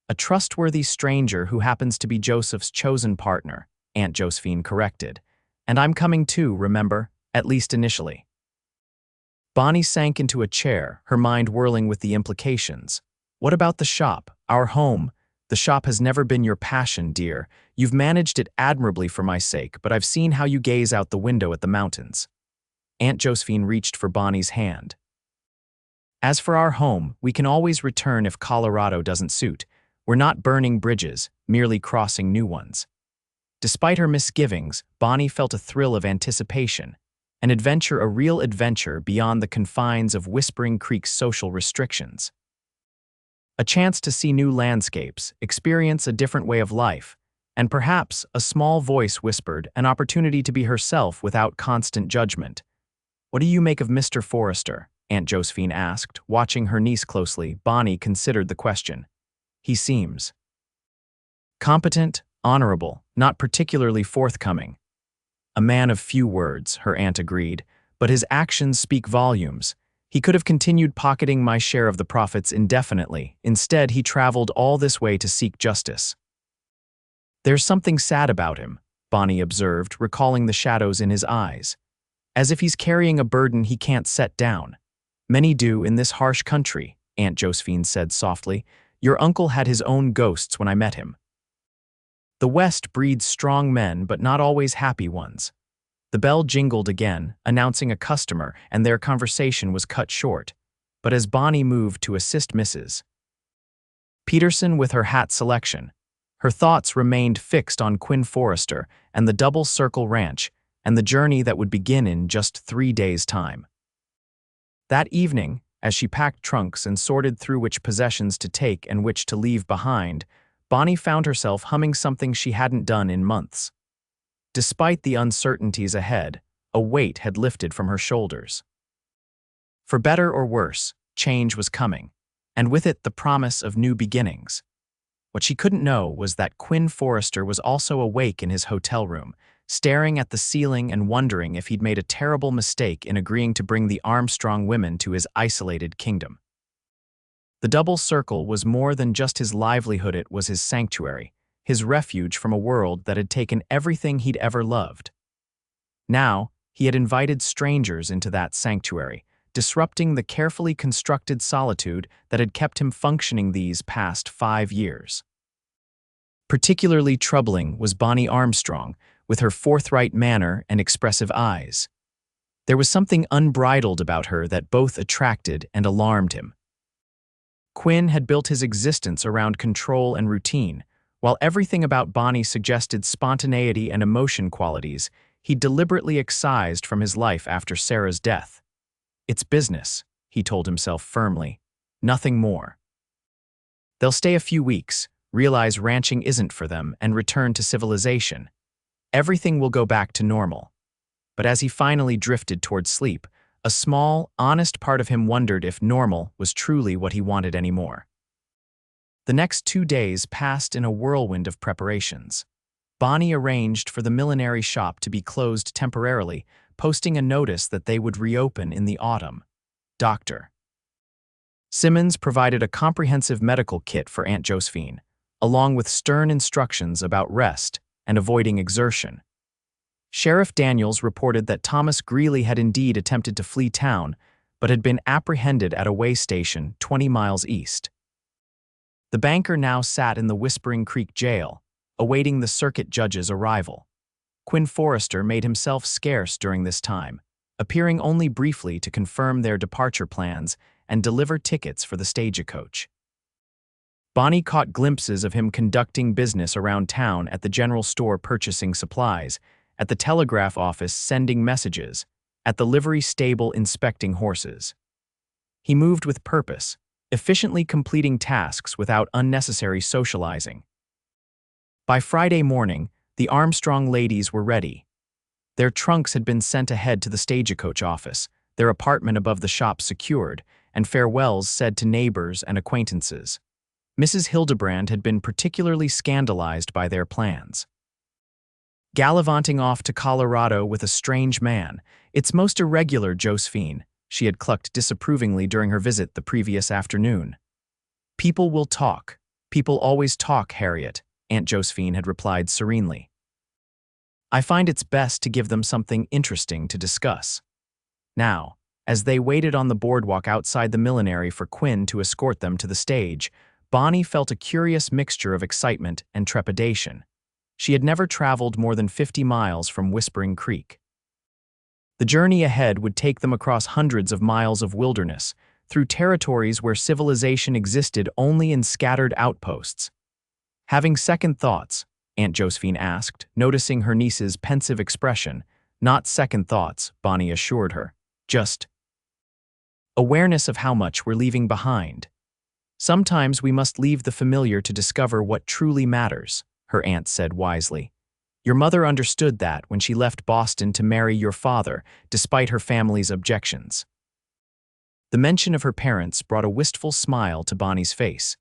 A trustworthy stranger who happens to be Joseph's chosen partner, Aunt Josephine corrected. And I'm coming too, remember, at least initially. Bonnie sank into a chair, her mind whirling with the implications. What about the shop, our home? The shop has never been your passion, dear. You've managed it admirably for my sake, but I've seen how you gaze out the window at the mountains. Aunt Josephine reached for Bonnie's hand. As for our home, we can always return if Colorado doesn't suit. We're not burning bridges, merely crossing new ones. Despite her misgivings, Bonnie felt a thrill of anticipation, an adventure, a real adventure beyond the confines of Whispering Creek's social restrictions. A chance to see new landscapes, experience a different way of life, and perhaps, a small voice whispered, an opportunity to be herself without constant judgment. "What do you make of Mr. Forrester?" Aunt Josephine asked, watching her niece closely. Bonnie considered the question. "He seems competent, honorable, not particularly forthcoming." "A man of few words," her aunt agreed, "but his actions speak volumes. He could have continued pocketing my share of the profits indefinitely. Instead, he traveled all this way to seek justice." "There's something sad about him," Bonnie observed, recalling the shadows in his eyes. "As if he's carrying a burden he can't set down." "Many do in this harsh country," Aunt Josephine said softly. "Your uncle had his own ghosts when I met him." The West breeds strong men, but not always happy ones. The bell jingled again, announcing a customer, and their conversation was cut short. But as Bonnie moved to assist Mrs. Peterson with her hat selection, her thoughts remained fixed on Quinn Forrester and the Double Circle Ranch, and the journey that would begin in just 3 days' time. That evening, as she packed trunks and sorted through which possessions to take and which to leave behind, Bonnie found herself humming something she hadn't done in months. Despite the uncertainties ahead, a weight had lifted from her shoulders. For better or worse, change was coming, and with it the promise of new beginnings. What she couldn't know was that Quinn Forrester was also awake in his hotel room, staring at the ceiling and wondering if he'd made a terrible mistake in agreeing to bring the Armstrong women to his isolated kingdom. The Double Circle was more than just his livelihood, it was his sanctuary, his refuge from a world that had taken everything he'd ever loved. Now, he had invited strangers into that sanctuary, disrupting the carefully constructed solitude that had kept him functioning these past 5 years. Particularly troubling was Bonnie Armstrong, with her forthright manner and expressive eyes. There was something unbridled about her that both attracted and alarmed him. Quinn had built his existence around control and routine, while everything about Bonnie suggested spontaneity and emotion qualities he deliberately excised from his life after Sarah's death. "It's business," he told himself firmly, "nothing more." They'll stay a few weeks, realize ranching isn't for them, and return to civilization. Everything will go back to normal. But as he finally drifted toward sleep, a small, honest part of him wondered if normal was truly what he wanted anymore. The next 2 days passed in a whirlwind of preparations. Bonnie arranged for the millinery shop to be closed temporarily, posting a notice that they would reopen in the autumn. Dr. Simmons provided a comprehensive medical kit for Aunt Josephine, along with stern instructions about rest and avoiding exertion. Sheriff Daniels reported that Thomas Greeley had indeed attempted to flee town, but had been apprehended at a way station 20 miles east. The banker now sat in the Whispering Creek jail, awaiting the circuit judge's arrival. Quinn Forrester made himself scarce during this time, appearing only briefly to confirm their departure plans and deliver tickets for the stagecoach. Bonnie caught glimpses of him conducting business around town, at the general store purchasing supplies, at the telegraph office sending messages, at the livery stable inspecting horses. He moved with purpose, efficiently completing tasks without unnecessary socializing. By Friday morning, the Armstrong ladies were ready. Their trunks had been sent ahead to the stagecoach office, their apartment above the shop secured, and farewells said to neighbors and acquaintances. Mrs. Hildebrand had been particularly scandalized by their plans. "Gallivanting off to Colorado with a strange man. It's most irregular, Josephine," she had clucked disapprovingly during her visit the previous afternoon. "People will talk. People always talk, Harriet," Aunt Josephine had replied serenely. "I find it's best to give them something interesting to discuss." Now, as they waited on the boardwalk outside the millinery for Quinn to escort them to the stage, Bonnie felt a curious mixture of excitement and trepidation. She had never traveled more than 50 miles from Whispering Creek. The journey ahead would take them across hundreds of miles of wilderness, through territories where civilization existed only in scattered outposts. Having second thoughts? Aunt Josephine asked, noticing her niece's pensive expression. Not second thoughts, Bonnie assured her. Just awareness of how much we're leaving behind. Sometimes we must leave the familiar to discover what truly matters, her aunt said wisely. Your mother understood that when she left Boston to marry your father, despite her family's objections. The mention of her parents brought a wistful smile to Bonnie's face.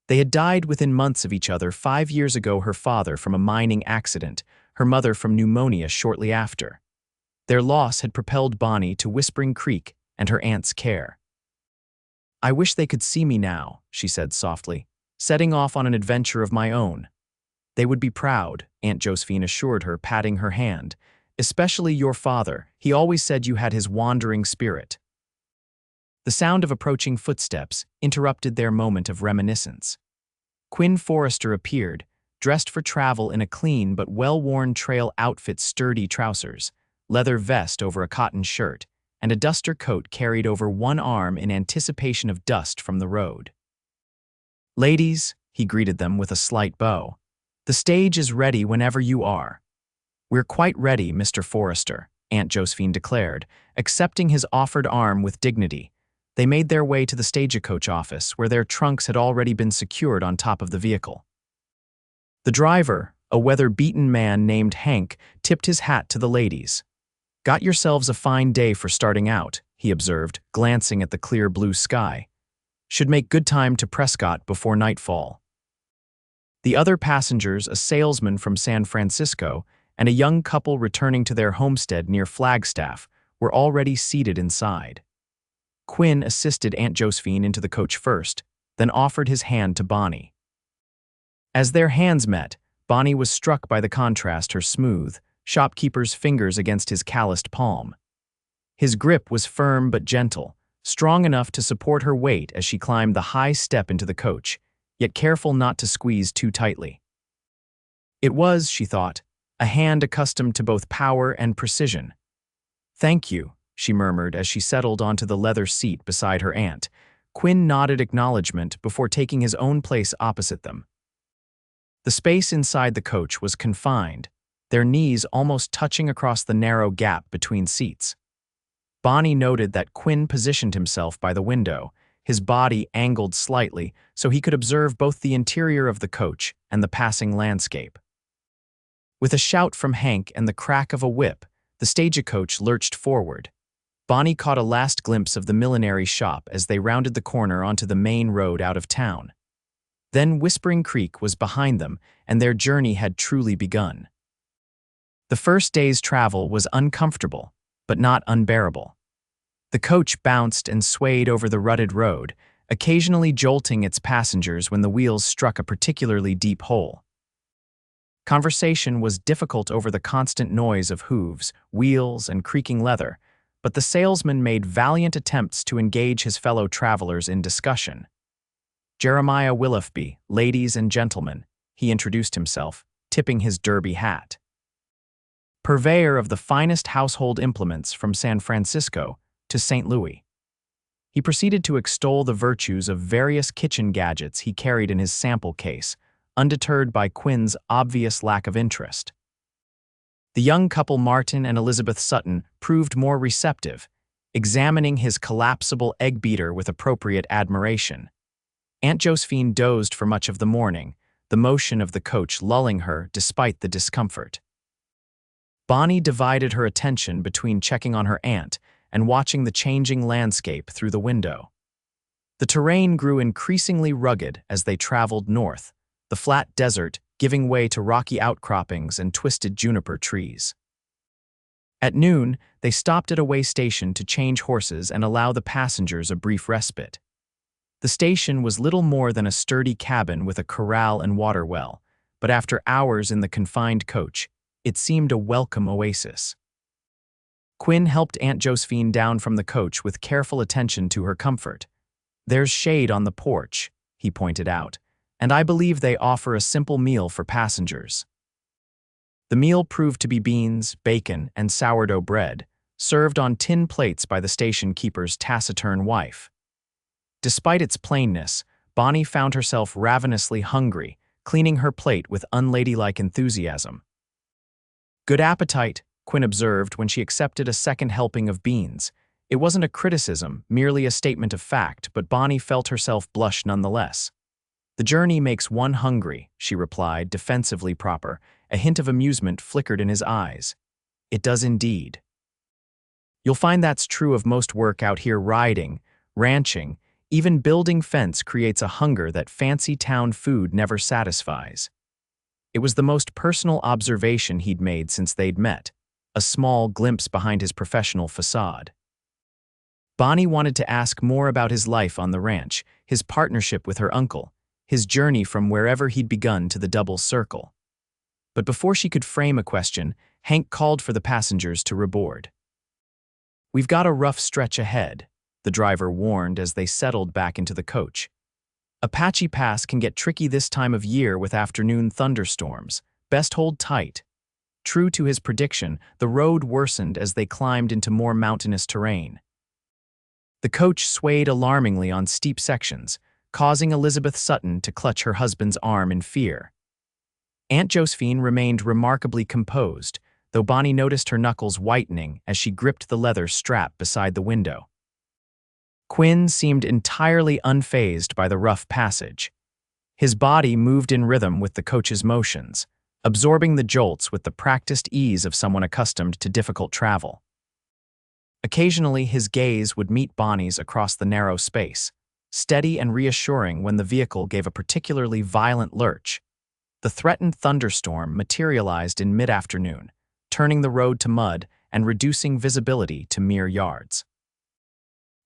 They had died within months of each other 5 years ago, her father from a mining accident, her mother from pneumonia shortly after. Their loss had propelled Bonnie to Whispering Creek and her aunt's care. I wish they could see me now, she said softly, setting off on an adventure of my own. They would be proud, Aunt Josephine assured her, patting her hand. Especially your father, he always said you had his wandering spirit. The sound of approaching footsteps interrupted their moment of reminiscence. Quinn Forrester appeared, dressed for travel in a clean but well-worn trail outfit, sturdy trousers, leather vest over a cotton shirt, and a duster coat carried over one arm in anticipation of dust from the road. Ladies, he greeted them with a slight bow. The stage is ready whenever you are. We're quite ready, Mr. Forrester, Aunt Josephine declared, accepting his offered arm with dignity. They made their way to the stagecoach office, where their trunks had already been secured on top of the vehicle. The driver, a weather-beaten man named Hank, tipped his hat to the ladies. Got yourselves a fine day for starting out, he observed, glancing at the clear blue sky. Should make good time to Prescott before nightfall. The other passengers, a salesman from San Francisco and a young couple returning to their homestead near Flagstaff, were already seated inside. Quinn assisted Aunt Josephine into the coach first, then offered his hand to Bonnie. As their hands met, Bonnie was struck by the contrast, her smooth, shopkeeper's fingers against his calloused palm. His grip was firm but gentle, strong enough to support her weight as she climbed the high step into the coach, yet careful not to squeeze too tightly. It was, she thought, a hand accustomed to both power and precision. Thank you, she murmured as she settled onto the leather seat beside her aunt. Quinn nodded acknowledgement before taking his own place opposite them. The space inside the coach was confined, their knees almost touching across the narrow gap between seats. Bonnie noted that Quinn positioned himself by the window, his body angled slightly so he could observe both the interior of the coach and the passing landscape. With a shout from Hank and the crack of a whip, the stagecoach lurched forward. Bonnie caught a last glimpse of the millinery shop as they rounded the corner onto the main road out of town. Then Whispering Creek was behind them, and their journey had truly begun. The first day's travel was uncomfortable, but not unbearable. The coach bounced and swayed over the rutted road, occasionally jolting its passengers when the wheels struck a particularly deep hole. Conversation was difficult over the constant noise of hooves, wheels, and creaking leather, but the salesman made valiant attempts to engage his fellow travelers in discussion. Jeremiah Willoughby, ladies and gentlemen, he introduced himself, tipping his derby hat. Purveyor of the finest household implements from San Francisco to St. Louis. He proceeded to extol the virtues of various kitchen gadgets he carried in his sample case, undeterred by Quinn's obvious lack of interest. The young couple Martin and Elizabeth Sutton proved more receptive, examining his collapsible egg beater with appropriate admiration. Aunt Josephine dozed for much of the morning, the motion of the coach lulling her despite the discomfort. Bonnie divided her attention between checking on her aunt and watching the changing landscape through the window. The terrain grew increasingly rugged as they traveled north, the flat desert giving way to rocky outcroppings and twisted juniper trees. At noon, they stopped at a way station to change horses and allow the passengers a brief respite. The station was little more than a sturdy cabin with a corral and water well, but after hours in the confined coach, it seemed a welcome oasis. Quinn helped Aunt Josephine down from the coach with careful attention to her comfort. There's shade on the porch, he pointed out, and I believe they offer a simple meal for passengers. The meal proved to be beans, bacon, and sourdough bread, served on tin plates by the station keeper's taciturn wife. Despite its plainness, Bonnie found herself ravenously hungry, cleaning her plate with unladylike enthusiasm. "Good appetite," Quinn observed when she accepted a second helping of beans. It wasn't a criticism, merely a statement of fact, but Bonnie felt herself blush nonetheless. "The journey makes one hungry," she replied, defensively proper. A hint of amusement flickered in his eyes. "It does indeed. You'll find that's true of most work out here: riding, ranching, even building fence creates a hunger that fancy town food never satisfies." It was the most personal observation he'd made since they'd met, a small glimpse behind his professional facade. Bonnie wanted to ask more about his life on the ranch, his partnership with her uncle, his journey from wherever he'd begun to the double circle. But before she could frame a question, Hank called for the passengers to reboard. "We've got a rough stretch ahead," the driver warned as they settled back into the coach. "Apache Pass can get tricky this time of year with afternoon thunderstorms. Best hold tight." True to his prediction, the road worsened as they climbed into more mountainous terrain. The coach swayed alarmingly on steep sections, causing Elizabeth Sutton to clutch her husband's arm in fear. Aunt Josephine remained remarkably composed, though Bonnie noticed her knuckles whitening as she gripped the leather strap beside the window. Quinn seemed entirely unfazed by the rough passage. His body moved in rhythm with the coach's motions, absorbing the jolts with the practiced ease of someone accustomed to difficult travel. Occasionally, his gaze would meet Bonnie's across the narrow space, steady and reassuring when the vehicle gave a particularly violent lurch. The threatened thunderstorm materialized in mid-afternoon, turning the road to mud and reducing visibility to mere yards.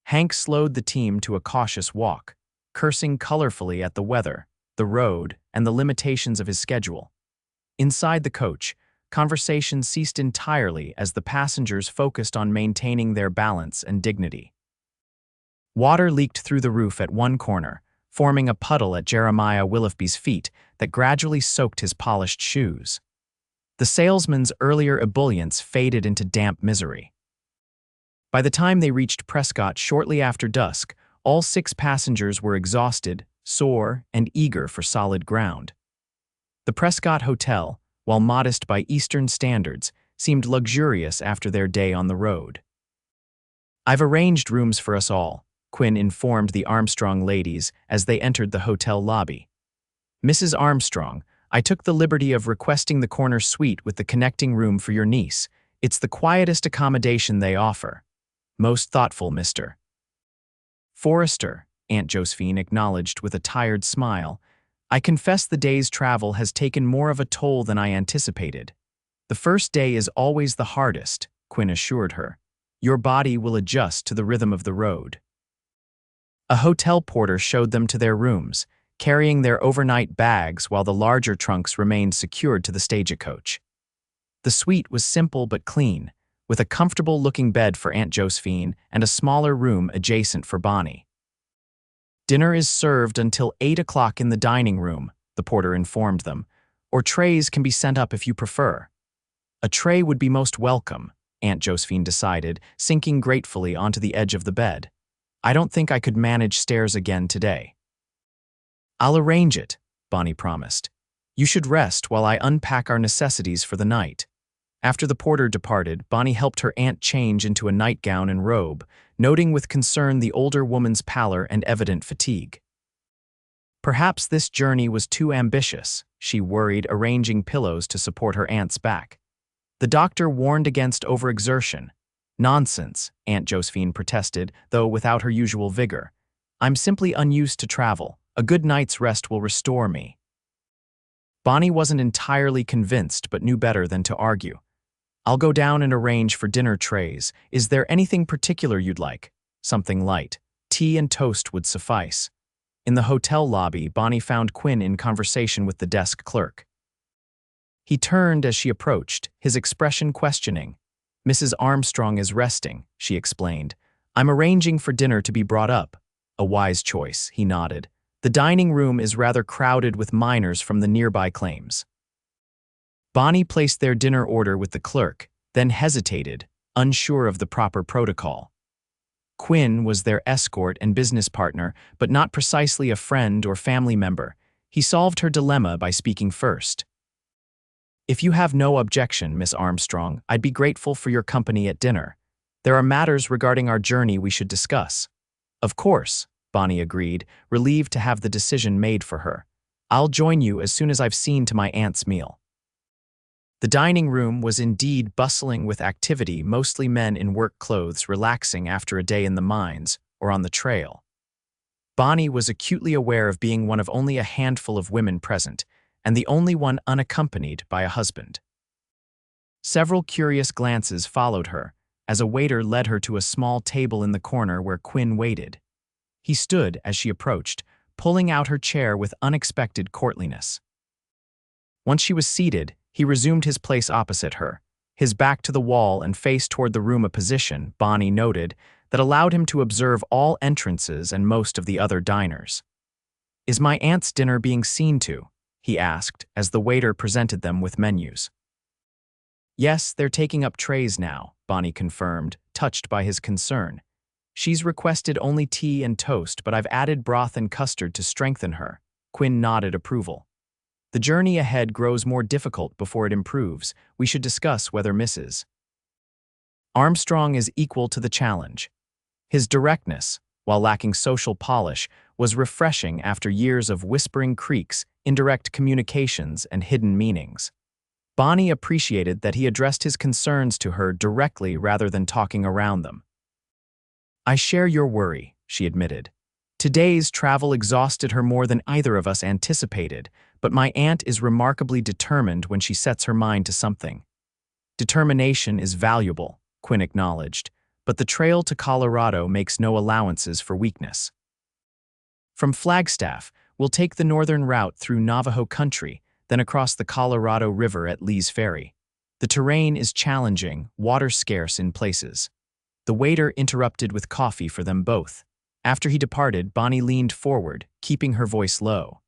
Hank slowed the team to a cautious walk, cursing colorfully at the weather, the road, and the limitations of his schedule. Inside the coach, conversation ceased entirely as the passengers focused on maintaining their balance and dignity. Water leaked through the roof at one corner, forming a puddle at Jeremiah Willoughby's feet that gradually soaked his polished shoes. The salesman's earlier ebullience faded into damp misery. By the time they reached Prescott shortly after dusk, all 6 passengers were exhausted, sore, and eager for solid ground. The Prescott Hotel, while modest by Eastern standards, seemed luxurious after their day on the road. "I've arranged rooms for us all," Quinn informed the Armstrong ladies as they entered the hotel lobby. "Mrs. Armstrong, I took the liberty of requesting the corner suite with the connecting room for your niece. It's the quietest accommodation they offer." "Most thoughtful, Mr. Forrester," Aunt Josephine acknowledged with a tired smile. "I confess the day's travel has taken more of a toll than I anticipated." "The first day is always the hardest," Quinn assured her. "Your body will adjust to the rhythm of the road." A hotel porter showed them to their rooms, carrying their overnight bags while the larger trunks remained secured to the stagecoach. The suite was simple but clean, with a comfortable-looking bed for Aunt Josephine and a smaller room adjacent for Bonnie. "Dinner is served until 8 o'clock in the dining room," the porter informed them, "or trays can be sent up if you prefer." "A tray would be most welcome," Aunt Josephine decided, sinking gratefully onto the edge of the bed. "I don't think I could manage stairs again today." "I'll arrange it," Bonnie promised. "You should rest while I unpack our necessities for the night." After the porter departed, Bonnie helped her aunt change into a nightgown and robe, noting with concern the older woman's pallor and evident fatigue. Perhaps this journey was too ambitious, she worried, arranging pillows to support her aunt's back. The doctor warned against overexertion. "Nonsense," Aunt Josephine protested, though without her usual vigor. "I'm simply unused to travel. A good night's rest will restore me." Bonnie wasn't entirely convinced but knew better than to argue. "I'll go down and arrange for dinner trays. Is there anything particular you'd like?" "Something light. Tea and toast would suffice." In the hotel lobby, Bonnie found Quinn in conversation with the desk clerk. He turned as she approached, his expression questioning. "Mrs. Armstrong is resting," she explained. "I'm arranging for dinner to be brought up." "A wise choice," he nodded. "The dining room is rather crowded with miners from the nearby claims." Bonnie placed their dinner order with the clerk, then hesitated, unsure of the proper protocol. Quinn was their escort and business partner, but not precisely a friend or family member. He solved her dilemma by speaking first. "If you have no objection, Miss Armstrong, I'd be grateful for your company at dinner. There are matters regarding our journey we should discuss." "Of course," Bonnie agreed, relieved to have the decision made for her. "I'll join you as soon as I've seen to my aunt's meal." The dining room was indeed bustling with activity, mostly men in work clothes relaxing after a day in the mines or on the trail. Bonnie was acutely aware of being one of only a handful of women present, and the only one unaccompanied by a husband. Several curious glances followed her, as a waiter led her to a small table in the corner where Quinn waited. He stood as she approached, pulling out her chair with unexpected courtliness. Once she was seated, he resumed his place opposite her, his back to the wall and face toward the room, a position, Bonnie noted, that allowed him to observe all entrances and most of the other diners. "Is my aunt's dinner being seen to?" he asked as the waiter presented them with menus. "Yes, they're taking up trays now," Bonnie confirmed, touched by his concern. "She's requested only tea and toast, but I've added broth and custard to strengthen her." Quinn nodded approval. "The journey ahead grows more difficult before it improves. We should discuss whether Mrs. Armstrong is equal to the challenge." His directness, while lacking social polish, was refreshing after years of whispering creaks, indirect communications, and hidden meanings. Bonnie appreciated that he addressed his concerns to her directly rather than talking around them. "I share your worry," she admitted. "Today's travel exhausted her more than either of us anticipated, but my aunt is remarkably determined when she sets her mind to something." "Determination is valuable," Quinn acknowledged, "but the trail to Colorado makes no allowances for weakness. From Flagstaff, we'll take the northern route through Navajo country, then across the Colorado River at Lee's Ferry. The terrain is challenging, water scarce in places." The waiter interrupted with coffee for them both. After he departed, Bonnie leaned forward, keeping her voice low.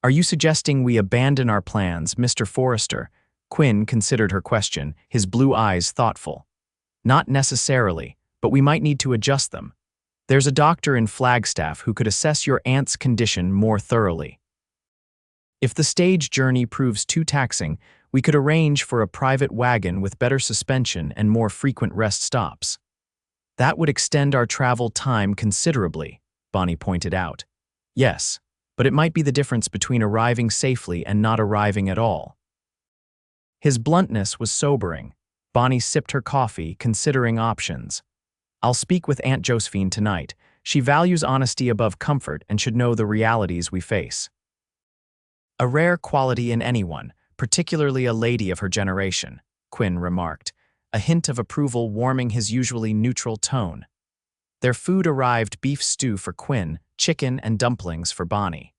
"Are you suggesting we abandon our plans, Mr. Forrester?" Quinn considered her question, his blue eyes thoughtful. "Not necessarily, but we might need to adjust them. There's a doctor in Flagstaff who could assess your aunt's condition more thoroughly. If the stage journey proves too taxing, we could arrange for a private wagon with better suspension and more frequent rest stops." "That would extend our travel time considerably," Bonnie pointed out. "Yes, but it might be the difference between arriving safely and not arriving at all." His bluntness was sobering. Bonnie sipped her coffee, considering options. "I'll speak with Aunt Josephine tonight. She values honesty above comfort and should know the realities we face." "A rare quality in anyone, particularly a lady of her generation," Quinn remarked, a hint of approval warming his usually neutral tone. Their food arrived: beef stew for Quinn, chicken and dumplings for Bonnie.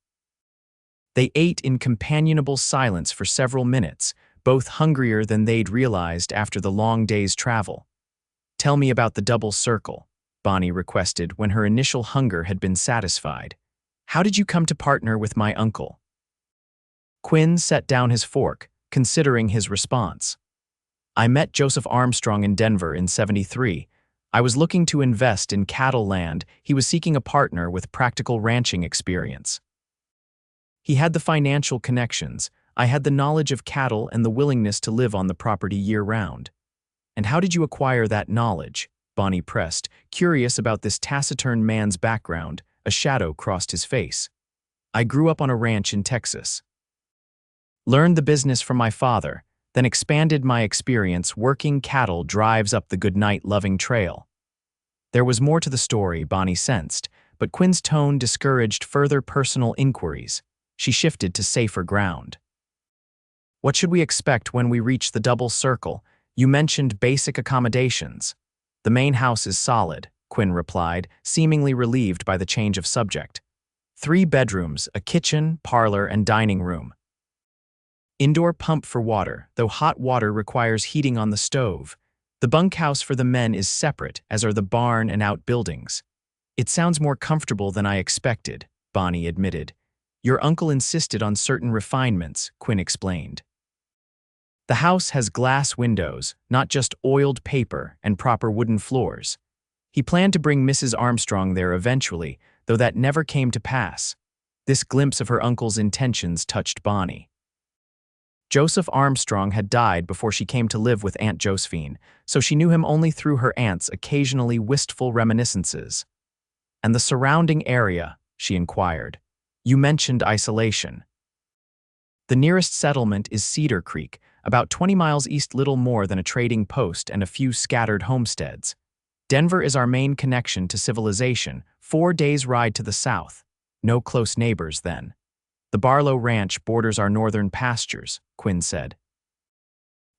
They ate in companionable silence for several minutes, both hungrier than they'd realized after the long day's travel. "Tell me about the double circle," Bonnie requested when her initial hunger had been satisfied. "How did you come to partner with my uncle?" Quinn set down his fork, considering his response. "I met Joseph Armstrong in Denver in '73. I was looking to invest in cattle land. He was seeking a partner with practical ranching experience. He had the financial connections. I had the knowledge of cattle and the willingness to live on the property year-round." "And how did you acquire that knowledge?" Bonnie pressed, curious about this taciturn man's background. A shadow crossed his face. "I grew up on a ranch in Texas. Learned the business from my father, then expanded my experience working cattle drives up the goodnight-loving trail." There was more to the story, Bonnie sensed, but Quinn's tone discouraged further personal inquiries. She shifted to safer ground. "What should we expect when we reach the double circle? You mentioned basic accommodations." "The main house is solid," Quinn replied, seemingly relieved by the change of subject. 3 bedrooms, a kitchen, parlor, and dining room. Indoor pump for water, though hot water requires heating on the stove. The bunkhouse for the men is separate, as are the barn and outbuildings. "It sounds more comfortable than I expected," Bonnie admitted. "Your uncle insisted on certain refinements," Quinn explained. "The house has glass windows, not just oiled paper, and proper wooden floors. He planned to bring Mrs. Armstrong there eventually, though that never came to pass. This glimpse of her uncle's intentions touched Bonnie. Joseph Armstrong had died before she came to live with Aunt Josephine, so she knew him only through her aunt's occasionally wistful reminiscences. "And the surrounding area?" she inquired. "You mentioned isolation." "The nearest settlement is Cedar Creek, about 20 miles east, little more than a trading post and a few scattered homesteads. Denver is our main connection to civilization, 4 days' ride to the south. No close neighbors then. The Barlow Ranch borders our northern pastures," Quinn said.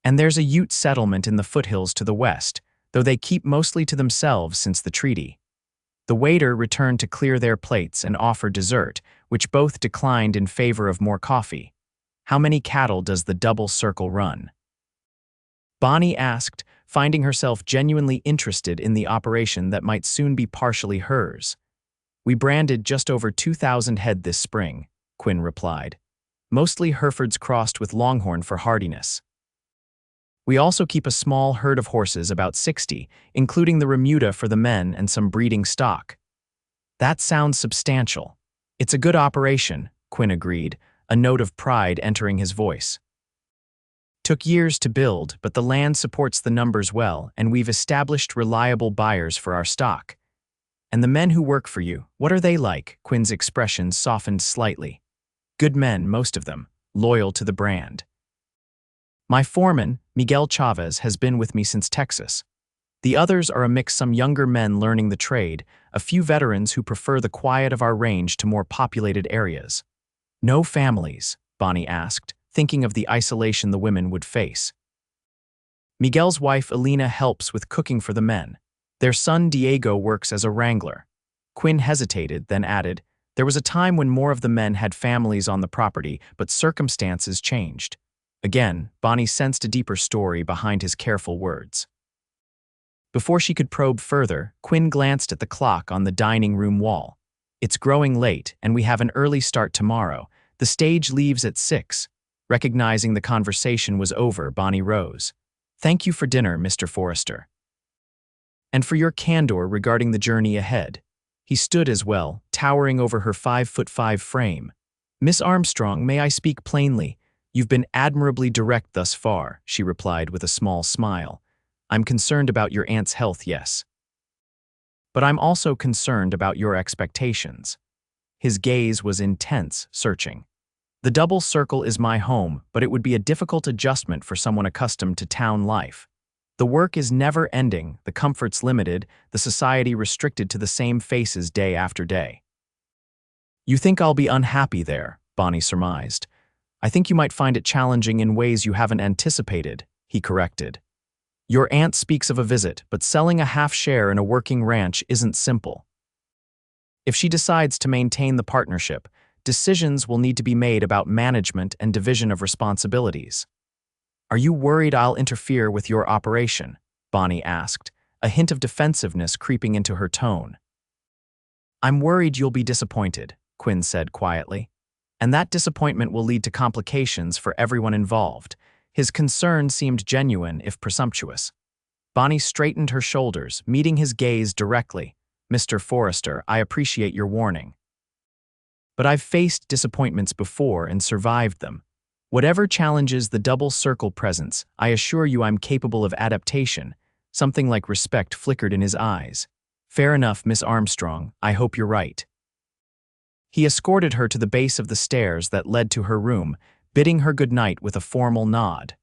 "And there's a Ute settlement in the foothills to the west, though they keep mostly to themselves since the treaty." The waiter returned to clear their plates and offer dessert, which both declined in favor of more coffee. "How many cattle does the double circle run?" Bonnie asked, finding herself genuinely interested in the operation that might soon be partially hers. "We branded just over 2,000 head this spring," Quinn replied. "Mostly Herefords crossed with Longhorn for hardiness. We also keep a small herd of horses, about 60, including the remuda for the men and some breeding stock." "That sounds substantial." "It's a good operation," Quinn agreed, a note of pride entering his voice. "Took years to build, but the land supports the numbers well, and we've established reliable buyers for our stock." "And the men who work for you, what are they like?" Quinn's expression softened slightly. "Good men, most of them, loyal to the brand. My foreman, Miguel Chavez, has been with me since Texas. The others are a mix, some younger men learning the trade, a few veterans who prefer the quiet of our range to more populated areas." "No families?" Bonnie asked, thinking of the isolation the women would face. "Miguel's wife, Elena, helps with cooking for the men. Their son, Diego, works as a wrangler." Quinn hesitated, then added, "There was a time when more of the men had families on the property, but circumstances changed." Again, Bonnie sensed a deeper story behind his careful words. Before she could probe further, Quinn glanced at the clock on the dining room wall. "It's growing late, and we have an early start tomorrow. The stage leaves at 6. Recognizing the conversation was over, Bonnie rose. "Thank you for dinner, Mr. Forrester. And for your candor regarding the journey ahead." He stood as well, towering over her 5'5" frame. "Miss Armstrong, may I speak plainly? You've been admirably direct thus far," she replied with a small smile. "I'm concerned about your aunt's health, yes. But I'm also concerned about your expectations." His gaze was intense, searching. "The double circle is my home, but it would be a difficult adjustment for someone accustomed to town life. The work is never ending, the comforts limited, the society restricted to the same faces day after day." "You think I'll be unhappy there," Bonnie surmised. "I think you might find it challenging in ways you haven't anticipated," he corrected. "Your aunt speaks of a visit, but selling a half share in a working ranch isn't simple. If she decides to maintain the partnership, decisions will need to be made about management and division of responsibilities." "Are you worried I'll interfere with your operation?" Bonnie asked, a hint of defensiveness creeping into her tone. "I'm worried you'll be disappointed," Quinn said quietly. "And that disappointment will lead to complications for everyone involved." His concern seemed genuine, if presumptuous. Bonnie straightened her shoulders, meeting his gaze directly. "Mr. Forrester, I appreciate your warning. But I've faced disappointments before and survived them. Whatever challenges the double circle presence, I assure you I'm capable of adaptation." Something like respect flickered in his eyes. "Fair enough, Miss Armstrong, I hope you're right." He escorted her to the base of the stairs that led to her room, bidding her good night with a formal nod.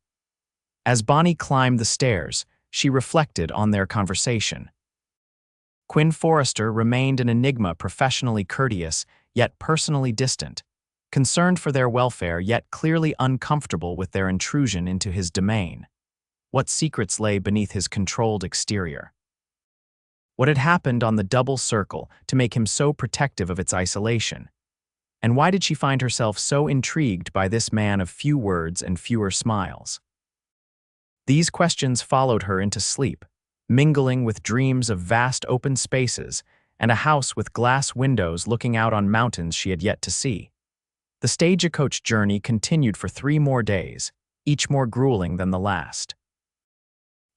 As Bonnie climbed the stairs, she reflected on their conversation. Quinn Forrester remained an enigma, professionally courteous, yet personally distant, concerned for their welfare, yet clearly uncomfortable with their intrusion into his domain. What secrets lay beneath his controlled exterior? What had happened on the double circle to make him so protective of its isolation? And why did she find herself so intrigued by this man of few words and fewer smiles? These questions followed her into sleep, mingling with dreams of vast open spaces and a house with glass windows looking out on mountains she had yet to see. The stagecoach journey continued for 3 more days, each more grueling than the last.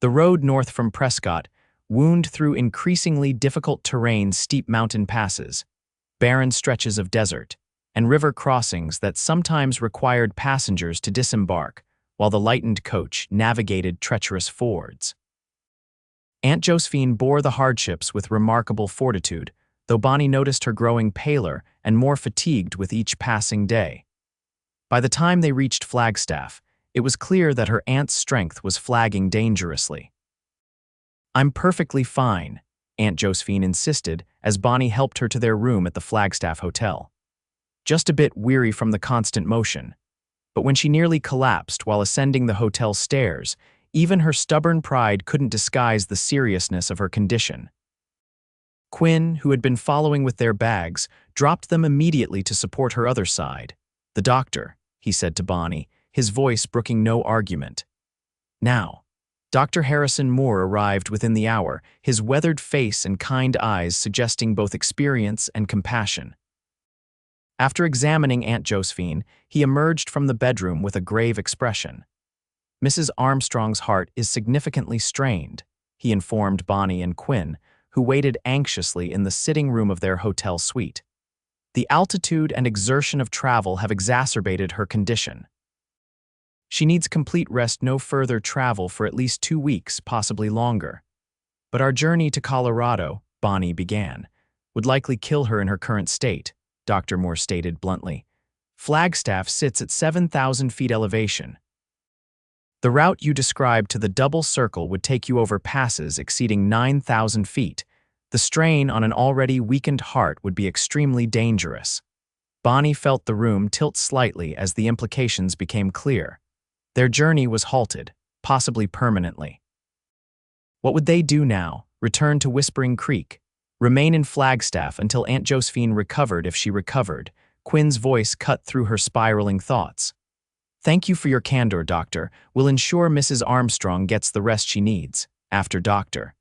The road north from Prescott, wound through increasingly difficult terrain, steep mountain passes, barren stretches of desert, and river crossings that sometimes required passengers to disembark while the lightened coach navigated treacherous fords. Aunt Josephine bore the hardships with remarkable fortitude, though Bonnie noticed her growing paler and more fatigued with each passing day. By the time they reached Flagstaff, it was clear that her aunt's strength was flagging dangerously. "I'm perfectly fine," Aunt Josephine insisted as Bonnie helped her to their room at the Flagstaff Hotel. "Just a bit weary from the constant motion." But when she nearly collapsed while ascending the hotel stairs, even her stubborn pride couldn't disguise the seriousness of her condition. Quinn, who had been following with their bags, dropped them immediately to support her other side. "The doctor," he said to Bonnie, his voice brooking no argument. Now, Dr. Harrison Moore arrived within the hour, his weathered face and kind eyes suggesting both experience and compassion. After examining Aunt Josephine, he emerged from the bedroom with a grave expression. "Mrs. Armstrong's heart is significantly strained," he informed Bonnie and Quinn, who waited anxiously in the sitting room of their hotel suite. "The altitude and exertion of travel have exacerbated her condition. She needs complete rest, no further travel for at least 2 weeks, possibly longer. But our journey to Colorado," Bonnie began, "would likely kill her in her current state," Dr. Moore stated bluntly. "Flagstaff sits at 7,000 feet elevation. The route you described to the double circle would take you over passes exceeding 9,000 feet. The strain on an already weakened heart would be extremely dangerous." Bonnie felt the room tilt slightly as the implications became clear. Their journey was halted, possibly permanently. What would they do now? Return to Whispering Creek? Remain in Flagstaff until Aunt Josephine recovered if she recovered? Quinn's voice cut through her spiraling thoughts. "Thank you for your candor, Doctor. We'll ensure Mrs. Armstrong gets the rest she needs." After Dr.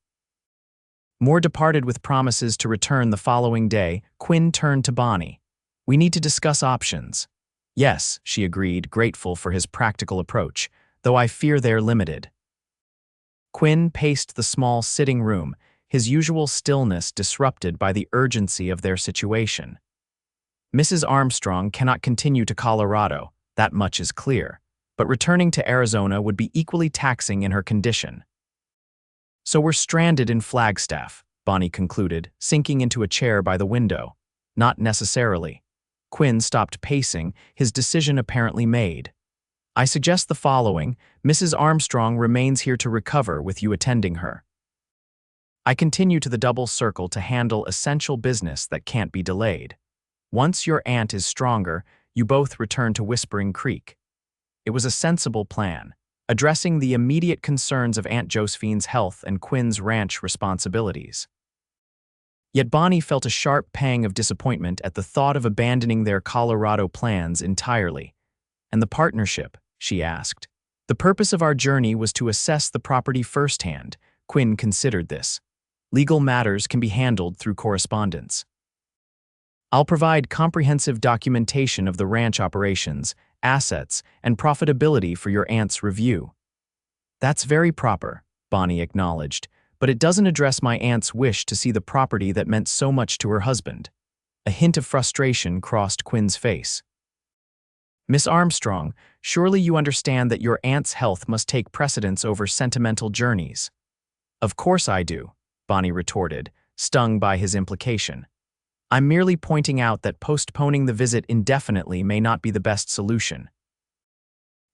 Moore departed with promises to return the following day, Quinn turned to Bonnie. "We need to discuss options." "Yes," she agreed, grateful for his practical approach, "though I fear they're limited." Quinn paced the small sitting room, his usual stillness disrupted by the urgency of their situation. Mrs. Armstrong cannot continue to Colorado, that much is clear, but returning to Arizona would be equally taxing in her condition. "So we're stranded in Flagstaff," Bonnie concluded, sinking into a chair by the window. "Not necessarily." Quinn stopped pacing, his decision apparently made. "I suggest the following: Mrs. Armstrong remains here to recover with you attending her. I continue to the double circle to handle essential business that can't be delayed. Once your aunt is stronger, you both return to Whispering Creek." It was a sensible plan, addressing the immediate concerns of Aunt Josephine's health and Quinn's ranch responsibilities. Yet Bonnie felt a sharp pang of disappointment at the thought of abandoning their Colorado plans entirely. "And the partnership?" she asked. "The purpose of our journey was to assess the property firsthand." Quinn considered this. "Legal matters can be handled through correspondence. I'll provide comprehensive documentation of the ranch operations, assets, and profitability for your aunt's review." "That's very proper," Bonnie acknowledged, "but it doesn't address my aunt's wish to see the property that meant so much to her husband." A hint of frustration crossed Quinn's face. "Miss Armstrong, surely you understand that your aunt's health must take precedence over sentimental journeys." "Of course I do," Bonnie retorted, stung by his implication. "I'm merely pointing out that postponing the visit indefinitely may not be the best solution."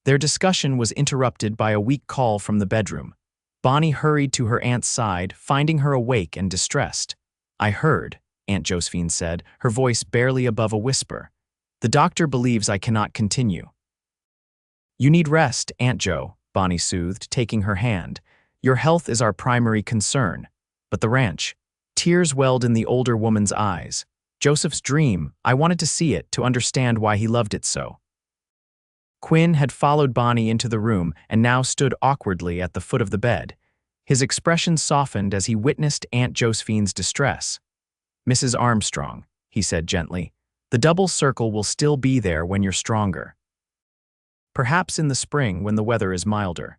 Their discussion was interrupted by a weak call from the bedroom. Bonnie hurried to her aunt's side, finding her awake and distressed. "I heard," Aunt Josephine said, her voice barely above a whisper. "The doctor believes I cannot continue." "You need rest, Aunt Jo," Bonnie soothed, taking her hand. "Your health is our primary concern. But the ranch." Tears welled in the older woman's eyes. "Joseph's dream, I wanted to see it, to understand why he loved it so." Quinn had followed Bonnie into the room and now stood awkwardly at the foot of the bed. His expression softened as he witnessed Aunt Josephine's distress. "Mrs. Armstrong," he said gently, "the double circle will still be there when you're stronger. Perhaps in the spring when the weather is milder.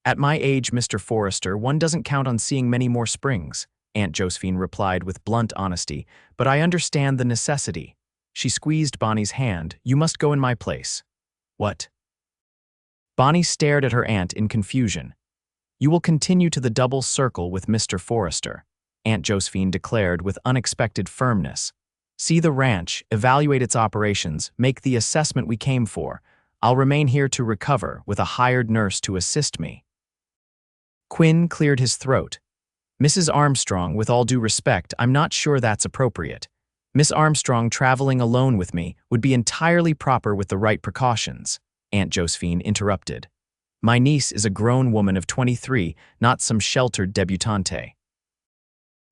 At my age, Mr. Forrester, one doesn't count on seeing many more springs, Aunt Josephine replied with blunt honesty, but I understand the necessity. She squeezed Bonnie's hand. You must go in my place. What? Bonnie stared at her aunt in confusion. You will continue to the double circle with Mr. Forrester, Aunt Josephine declared with unexpected firmness. See the ranch, evaluate its operations, make the assessment we came for. I'll remain here to recover with a hired nurse to assist me. Quinn cleared his throat. Mrs. Armstrong, with all due respect, I'm not sure that's appropriate. Miss Armstrong traveling alone with me would be entirely proper with the right precautions, Aunt Josephine interrupted. My niece is a grown woman of 23, not some sheltered debutante.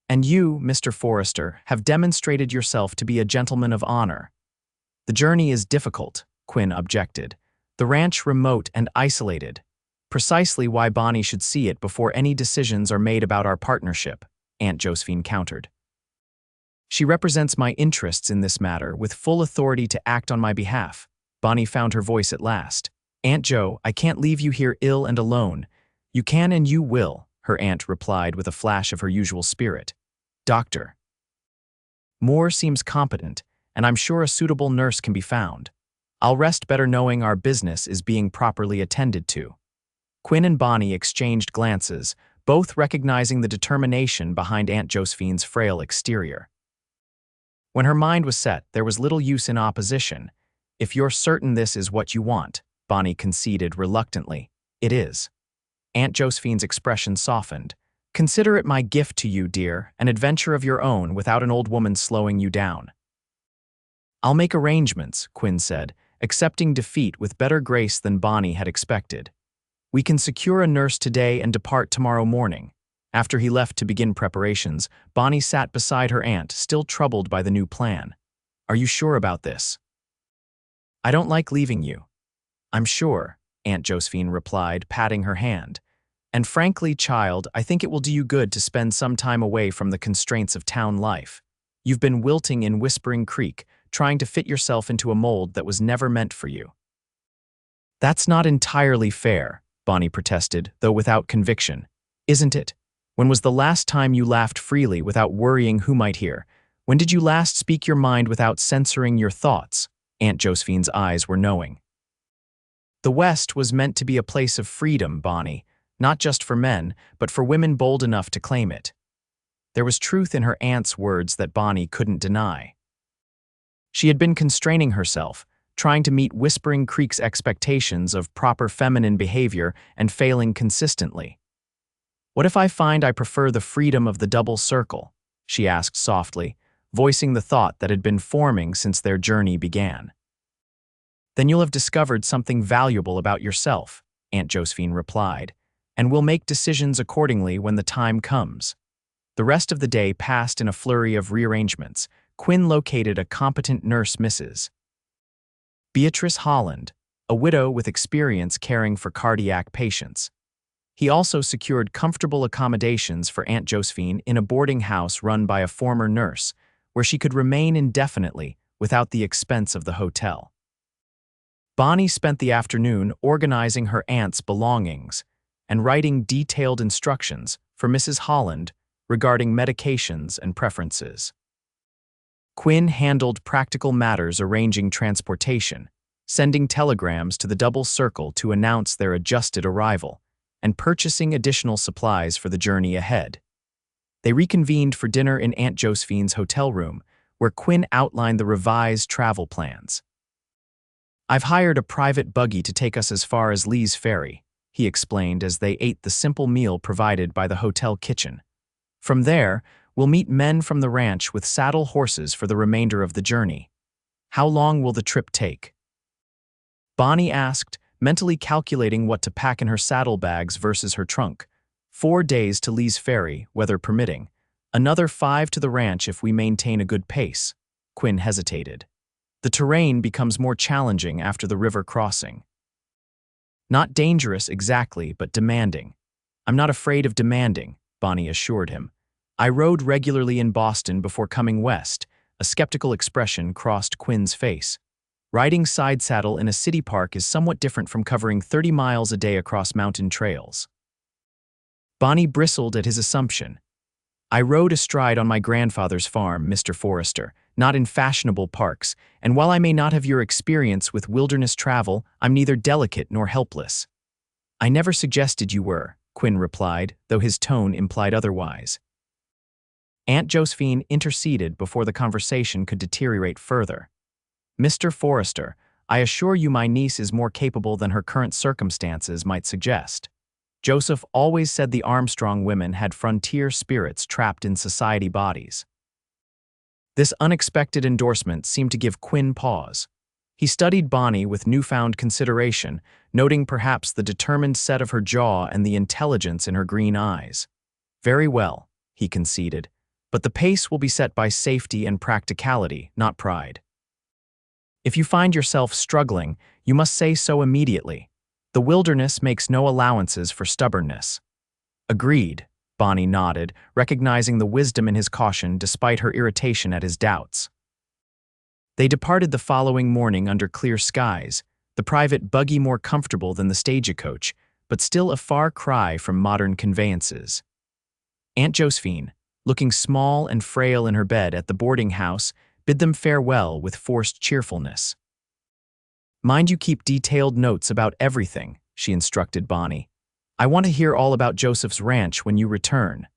And you, Mr. Forrester, have demonstrated yourself to be a gentleman of honor. The journey is difficult, Quinn objected. The ranch remote and isolated. Precisely why Bonnie should see it before any decisions are made about our partnership, Aunt Josephine countered. She represents my interests in this matter with full authority to act on my behalf. Bonnie found her voice at last. Aunt Jo, I can't leave you here ill and alone. You can and you will, her aunt replied with a flash of her usual spirit. Doctor Moore seems competent, and I'm sure a suitable nurse can be found. I'll rest better knowing our business is being properly attended to. Quinn and Bonnie exchanged glances, both recognizing the determination behind Aunt Josephine's frail exterior. When her mind was set, there was little use in opposition. If you're certain this is what you want, Bonnie conceded reluctantly. It is. Aunt Josephine's expression softened. Consider it my gift to you, dear, an adventure of your own without an old woman slowing you down. I'll make arrangements, Quinn said, accepting defeat with better grace than Bonnie had expected. We can secure a nurse today and depart tomorrow morning. After he left to begin preparations, Bonnie sat beside her aunt, still troubled by the new plan. Are you sure about this? I don't like leaving you. I'm sure, Aunt Josephine replied, patting her hand. And frankly, child, I think it will do you good to spend some time away from the constraints of town life. You've been wilting in Whispering Creek, trying to fit yourself into a mold that was never meant for you. That's not entirely fair, Bonnie protested, though without conviction. Isn't it? When was the last time you laughed freely without worrying who might hear? When did you last speak your mind without censoring your thoughts? Aunt Josephine's eyes were knowing. The West was meant to be a place of freedom, Bonnie, not just for men, but for women bold enough to claim it. There was truth in her aunt's words that Bonnie couldn't deny. She had been constraining herself, trying to meet Whispering Creek's expectations of proper feminine behavior and failing consistently. What if I find I prefer the freedom of the double circle? She asked softly, voicing the thought that had been forming since their journey began. Then you'll have discovered something valuable about yourself, Aunt Josephine replied, and we'll make decisions accordingly when the time comes. The rest of the day passed in a flurry of rearrangements. Quinn located a competent nurse, Mrs. Beatrice Holland, a widow with experience caring for cardiac patients. He also secured comfortable accommodations for Aunt Josephine in a boarding house run by a former nurse, where she could remain indefinitely without the expense of the hotel. Bonnie spent the afternoon organizing her aunt's belongings and writing detailed instructions for Mrs. Holland regarding medications and preferences. Quinn handled practical matters, arranging transportation, sending telegrams to the double circle to announce their adjusted arrival, and purchasing additional supplies for the journey ahead. They reconvened for dinner in Aunt Josephine's hotel room, where Quinn outlined the revised travel plans. I've hired a private buggy to take us as far as Lee's Ferry, he explained as they ate the simple meal provided by the hotel kitchen. From there, we'll meet men from the ranch with saddle horses for the remainder of the journey. How long will the trip take? Bonnie asked, mentally calculating what to pack in her saddlebags versus her trunk. 4 days to Lee's Ferry, weather permitting. Another 5 to the ranch if we maintain a good pace. Quinn hesitated. The terrain becomes more challenging after the river crossing. Not dangerous exactly, but demanding. I'm not afraid of demanding, Bonnie assured him. I rode regularly in Boston before coming west. A skeptical expression crossed Quinn's face. Riding side saddle in a city park is somewhat different from covering 30 miles a day across mountain trails. Bonnie bristled at his assumption. I rode astride on my grandfather's farm, Mr. Forrester, not in fashionable parks, and while I may not have your experience with wilderness travel, I'm neither delicate nor helpless. I never suggested you were, Quinn replied, though his tone implied otherwise. Aunt Josephine interceded before the conversation could deteriorate further. Mr. Forrester, I assure you my niece is more capable than her current circumstances might suggest. Joseph always said the Armstrong women had frontier spirits trapped in society bodies. This unexpected endorsement seemed to give Quinn pause. He studied Bonnie with newfound consideration, noting perhaps the determined set of her jaw and the intelligence in her green eyes. Very well, he conceded, but the pace will be set by safety and practicality, not pride. If you find yourself struggling, you must say so immediately. The wilderness makes no allowances for stubbornness. Agreed, Bonnie nodded, recognizing the wisdom in his caution despite her irritation at his doubts. They departed the following morning under clear skies, the private buggy more comfortable than the stagecoach, but still a far cry from modern conveyances. Aunt Josephine, looking small and frail in her bed at the boarding house, bid them farewell with forced cheerfulness. Mind you keep detailed notes about everything, she instructed Bonnie. I want to hear all about Joseph's ranch when you return.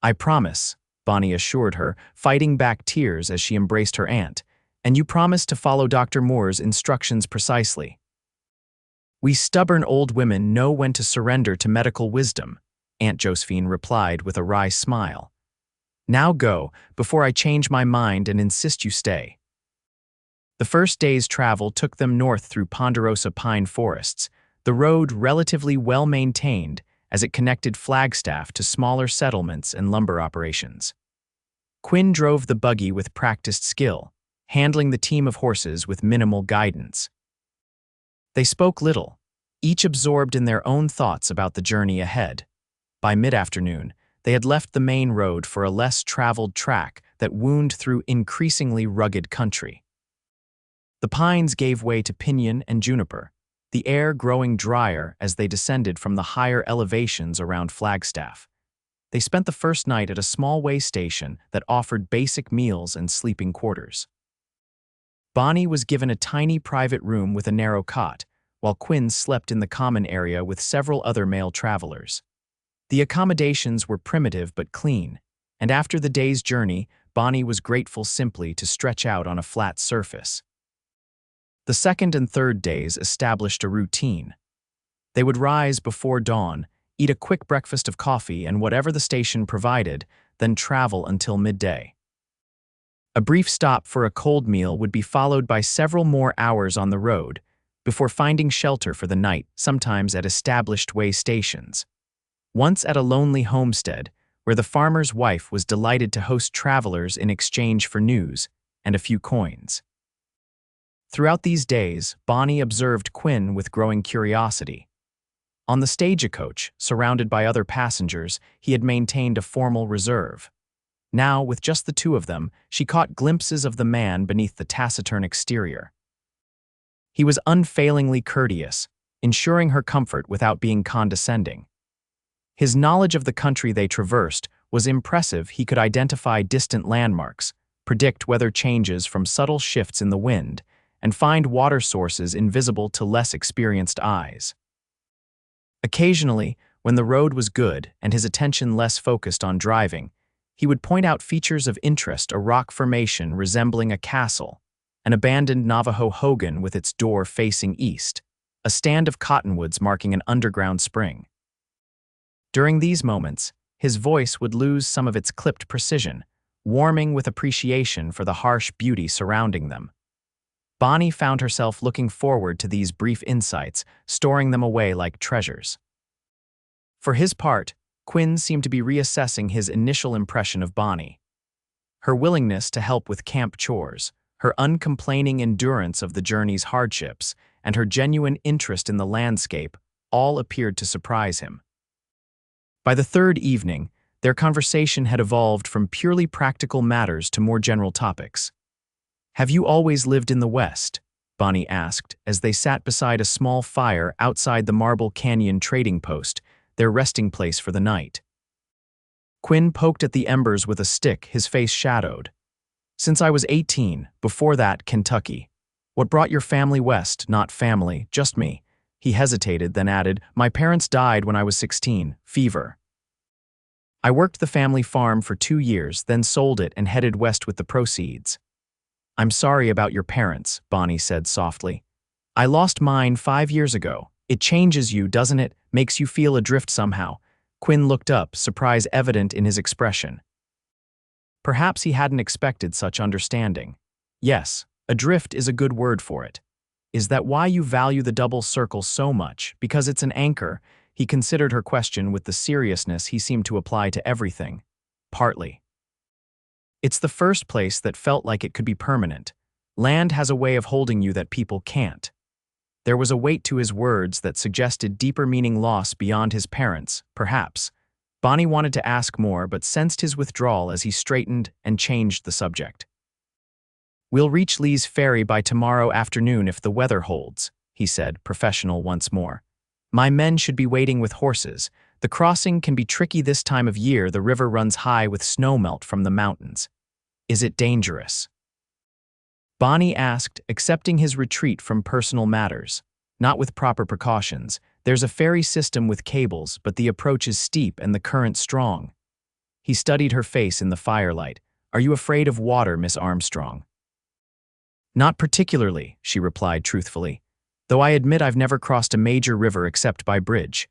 I promise, Bonnie assured her, fighting back tears as she embraced her aunt, and you promise to follow Dr. Moore's instructions precisely. We stubborn old women know when to surrender to medical wisdom, Aunt Josephine replied with a wry smile. Now go, before I change my mind and insist you stay. The first day's travel took them north through ponderosa pine forests, the road relatively well-maintained as it connected Flagstaff to smaller settlements and lumber operations. Quinn drove the buggy with practiced skill, handling the team of horses with minimal guidance. They spoke little, each absorbed in their own thoughts about the journey ahead. By mid-afternoon, they had left the main road for a less traveled track that wound through increasingly rugged country. The pines gave way to pinyon and juniper, the air growing drier as they descended from the higher elevations around Flagstaff. They spent the first night at a small way station that offered basic meals and sleeping quarters. Bonnie was given a tiny private room with a narrow cot, while Quinn slept in the common area with several other male travelers. The accommodations were primitive but clean, and after the day's journey, Bonnie was grateful simply to stretch out on a flat surface. The second and third days established a routine. They would rise before dawn, eat a quick breakfast of coffee and whatever the station provided, then travel until midday. A brief stop for a cold meal would be followed by several more hours on the road, before finding shelter for the night, sometimes at established way stations. Once at a lonely homestead, where the farmer's wife was delighted to host travelers in exchange for news and a few coins. Throughout these days, Bonnie observed Quinn with growing curiosity. On the stagecoach, surrounded by other passengers, he had maintained a formal reserve. Now, with just the two of them, she caught glimpses of the man beneath the taciturn exterior. He was unfailingly courteous, ensuring her comfort without being condescending. His knowledge of the country they traversed was impressive. He could identify distant landmarks, predict weather changes from subtle shifts in the wind, and find water sources invisible to less experienced eyes. Occasionally, when the road was good and his attention less focused on driving, he would point out features of interest: a rock formation resembling a castle, an abandoned Navajo hogan with its door facing east, a stand of cottonwoods marking an underground spring. During these moments, his voice would lose some of its clipped precision, warming with appreciation for the harsh beauty surrounding them. Bonnie found herself looking forward to these brief insights, storing them away like treasures. For his part, Quinn seemed to be reassessing his initial impression of Bonnie. Her willingness to help with camp chores, her uncomplaining endurance of the journey's hardships, and her genuine interest in the landscape all appeared to surprise him. By the third evening, their conversation had evolved from purely practical matters to more general topics. "Have you always lived in the West?" Bonnie asked as they sat beside a small fire outside the Marble Canyon trading post, their resting place for the night. Quinn poked at the embers with a stick, his face shadowed. Since I was 18, before that, Kentucky. What brought your family west? Not family, just me. He hesitated, then added, my parents died when I was 16, fever. I worked the family farm for 2 years, then sold it and headed west with the proceeds. I'm sorry about your parents, Bonnie said softly. I lost mine 5 years ago. It changes you, doesn't it? Makes you feel adrift somehow. Quinn looked up, surprise evident in his expression. Perhaps he hadn't expected such understanding. Yes, adrift is a good word for it. Is that why you value the double circle so much? Because it's an anchor? He considered her question with the seriousness he seemed to apply to everything. Partly. It's the first place that felt like it could be permanent. Land has a way of holding you that people can't. There was a weight to his words that suggested deeper meaning loss beyond his parents, perhaps. Bonnie wanted to ask more but sensed his withdrawal as he straightened and changed the subject. We'll reach Lee's Ferry by tomorrow afternoon if the weather holds, he said, professional once more. My men should be waiting with horses. The crossing can be tricky this time of year. The river runs high with snowmelt from the mountains. Is it dangerous? Bonnie asked, accepting his retreat from personal matters. Not with proper precautions. There's a ferry system with cables, but the approach is steep and the current strong. He studied her face in the firelight. Are you afraid of water, Miss Armstrong? Not particularly, she replied truthfully, though I admit I've never crossed a major river except by bridge.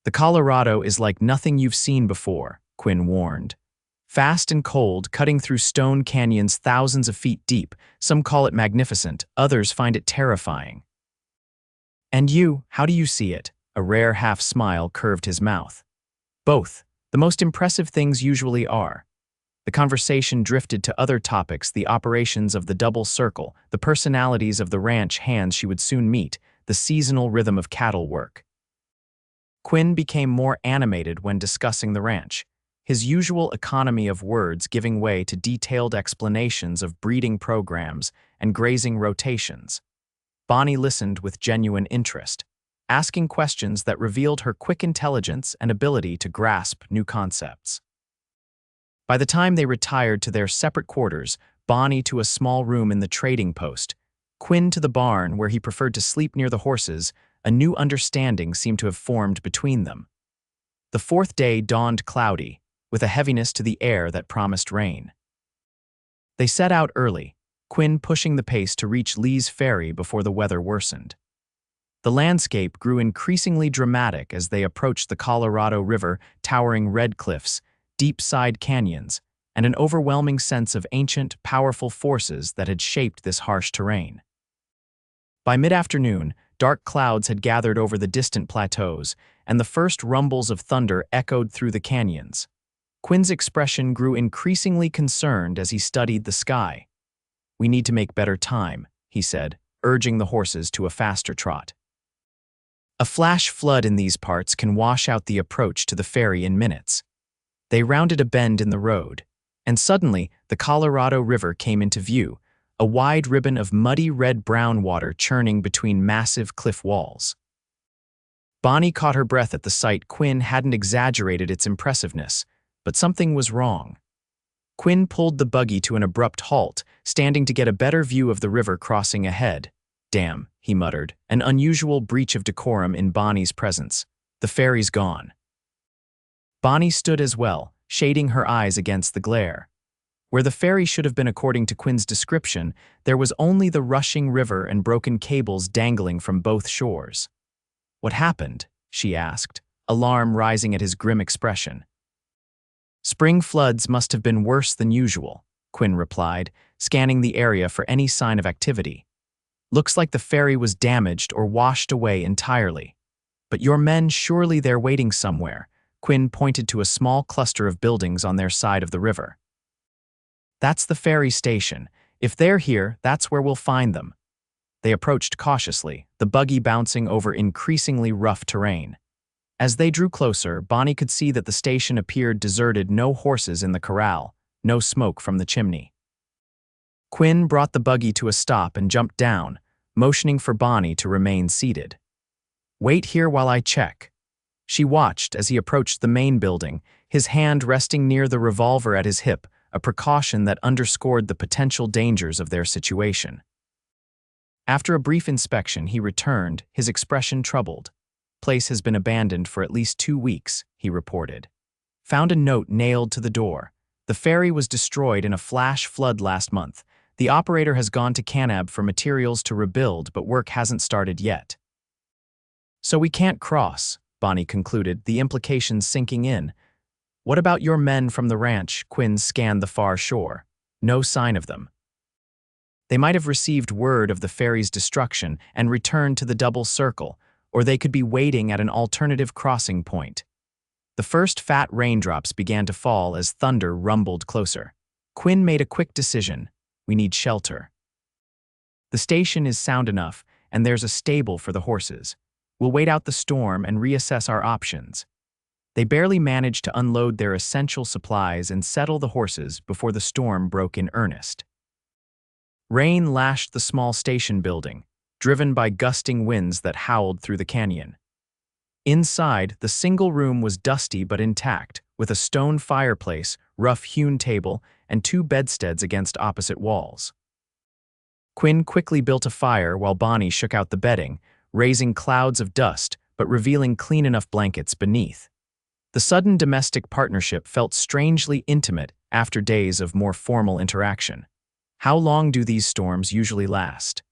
The Colorado is like nothing you've seen before, Quinn warned. Fast and cold, cutting through stone canyons thousands of feet deep. Some call it magnificent, others find it terrifying. And you, how do you see it? A rare half-smile curved his mouth. Both. The most impressive things usually are. The conversation drifted to other topics, the operations of the double circle, the personalities of the ranch hands she would soon meet, the seasonal rhythm of cattle work. Quinn became more animated when discussing the ranch, his usual economy of words giving way to detailed explanations of breeding programs and grazing rotations. Bonnie listened with genuine interest, asking questions that revealed her quick intelligence and ability to grasp new concepts. By the time they retired to their separate quarters, Bonnie to a small room in the trading post, Quinn to the barn where he preferred to sleep near the horses, a new understanding seemed to have formed between them. The fourth day dawned cloudy, with a heaviness to the air that promised rain. They set out early, Quinn pushing the pace to reach Lee's Ferry before the weather worsened. The landscape grew increasingly dramatic as they approached the Colorado River, towering red cliffs, deep-side canyons, and an overwhelming sense of ancient, powerful forces that had shaped this harsh terrain. By mid-afternoon, dark clouds had gathered over the distant plateaus, and the first rumbles of thunder echoed through the canyons. Quinn's expression grew increasingly concerned as he studied the sky. We need to make better time, he said, urging the horses to a faster trot. A flash flood in these parts can wash out the approach to the ferry in minutes. They rounded a bend in the road, and suddenly the Colorado River came into view, a wide ribbon of muddy red-brown water churning between massive cliff walls. Bonnie caught her breath at the sight. Quinn hadn't exaggerated its impressiveness, but something was wrong. Quinn pulled the buggy to an abrupt halt, standing to get a better view of the river crossing ahead. Damn, he muttered, an unusual breach of decorum in Bonnie's presence. The ferry's gone. Bonnie stood as well, shading her eyes against the glare. Where the ferry should have been according to Quinn's description, there was only the rushing river and broken cables dangling from both shores. What happened? She asked, alarm rising at his grim expression. Spring floods must have been worse than usual, Quinn replied, scanning the area for any sign of activity. Looks like the ferry was damaged or washed away entirely. But your men, surely they're waiting somewhere. Quinn pointed to a small cluster of buildings on their side of the river. That's the ferry station. If they're here, that's where we'll find them. They approached cautiously, the buggy bouncing over increasingly rough terrain. As they drew closer, Bonnie could see that the station appeared deserted, no horses in the corral, no smoke from the chimney. Quinn brought the buggy to a stop and jumped down, motioning for Bonnie to remain seated. Wait here while I check. She watched as he approached the main building, his hand resting near the revolver at his hip, a precaution that underscored the potential dangers of their situation. After a brief inspection, he returned, his expression troubled. "Place has been abandoned for at least 2 weeks," he reported. Found a note nailed to the door. "The ferry was destroyed in a flash flood last month. The operator has gone to Canab for materials to rebuild, but work hasn't started yet." "So we can't cross," Bonnie concluded, the implications sinking in. "What about your men from the ranch?" Quinn scanned the far shore. No sign of them. They might have received word of the ferry's destruction and returned to the double circle, or they could be waiting at an alternative crossing point. The first fat raindrops began to fall as thunder rumbled closer. Quinn made a quick decision. "We need shelter. The station is sound enough, and there's a stable for the horses. We'll wait out the storm and reassess our options." They barely managed to unload their essential supplies and settle the horses before the storm broke in earnest. Rain lashed the small station building, driven by gusting winds that howled through the canyon. Inside, the single room was dusty but intact, with a stone fireplace, rough-hewn table, and 2 bedsteads against opposite walls. Quinn quickly built a fire while Bonnie shook out the bedding, raising clouds of dust but revealing clean enough blankets beneath. The sudden domestic partnership felt strangely intimate after days of more formal interaction. "How long do these storms usually last?"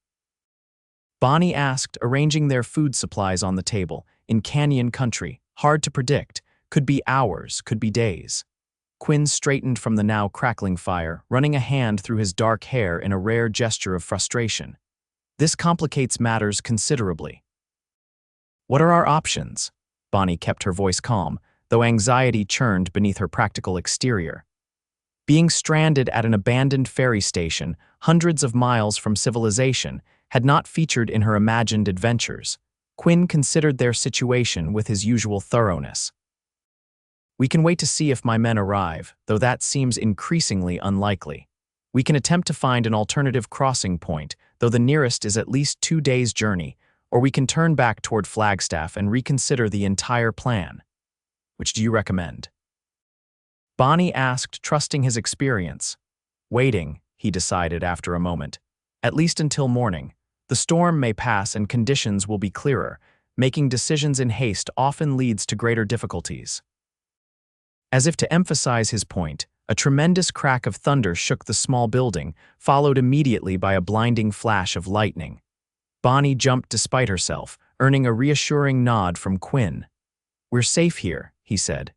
Bonnie asked, arranging their food supplies on the table. "In canyon country, hard to predict. Could be hours, could be days." Quinn straightened from the now crackling fire, running a hand through his dark hair in a rare gesture of frustration. "This complicates matters considerably." "What are our options?" Bonnie kept her voice calm, though anxiety churned beneath her practical exterior. Being stranded at an abandoned ferry station, hundreds of miles from civilization, had not featured in her imagined adventures. Quinn considered their situation with his usual thoroughness. "We can wait to see if my men arrive, though that seems increasingly unlikely. We can attempt to find an alternative crossing point, though the nearest is at least 2 days' journey, or we can turn back toward Flagstaff and reconsider the entire plan. Which do you recommend?" Bonnie asked, trusting his experience. "Waiting," he decided after a moment. "At least until morning. The storm may pass and conditions will be clearer. Making decisions in haste often leads to greater difficulties." As if to emphasize his point, a tremendous crack of thunder shook the small building, followed immediately by a blinding flash of lightning. Bonnie jumped despite herself, earning a reassuring nod from Quinn. "We're safe here," he said.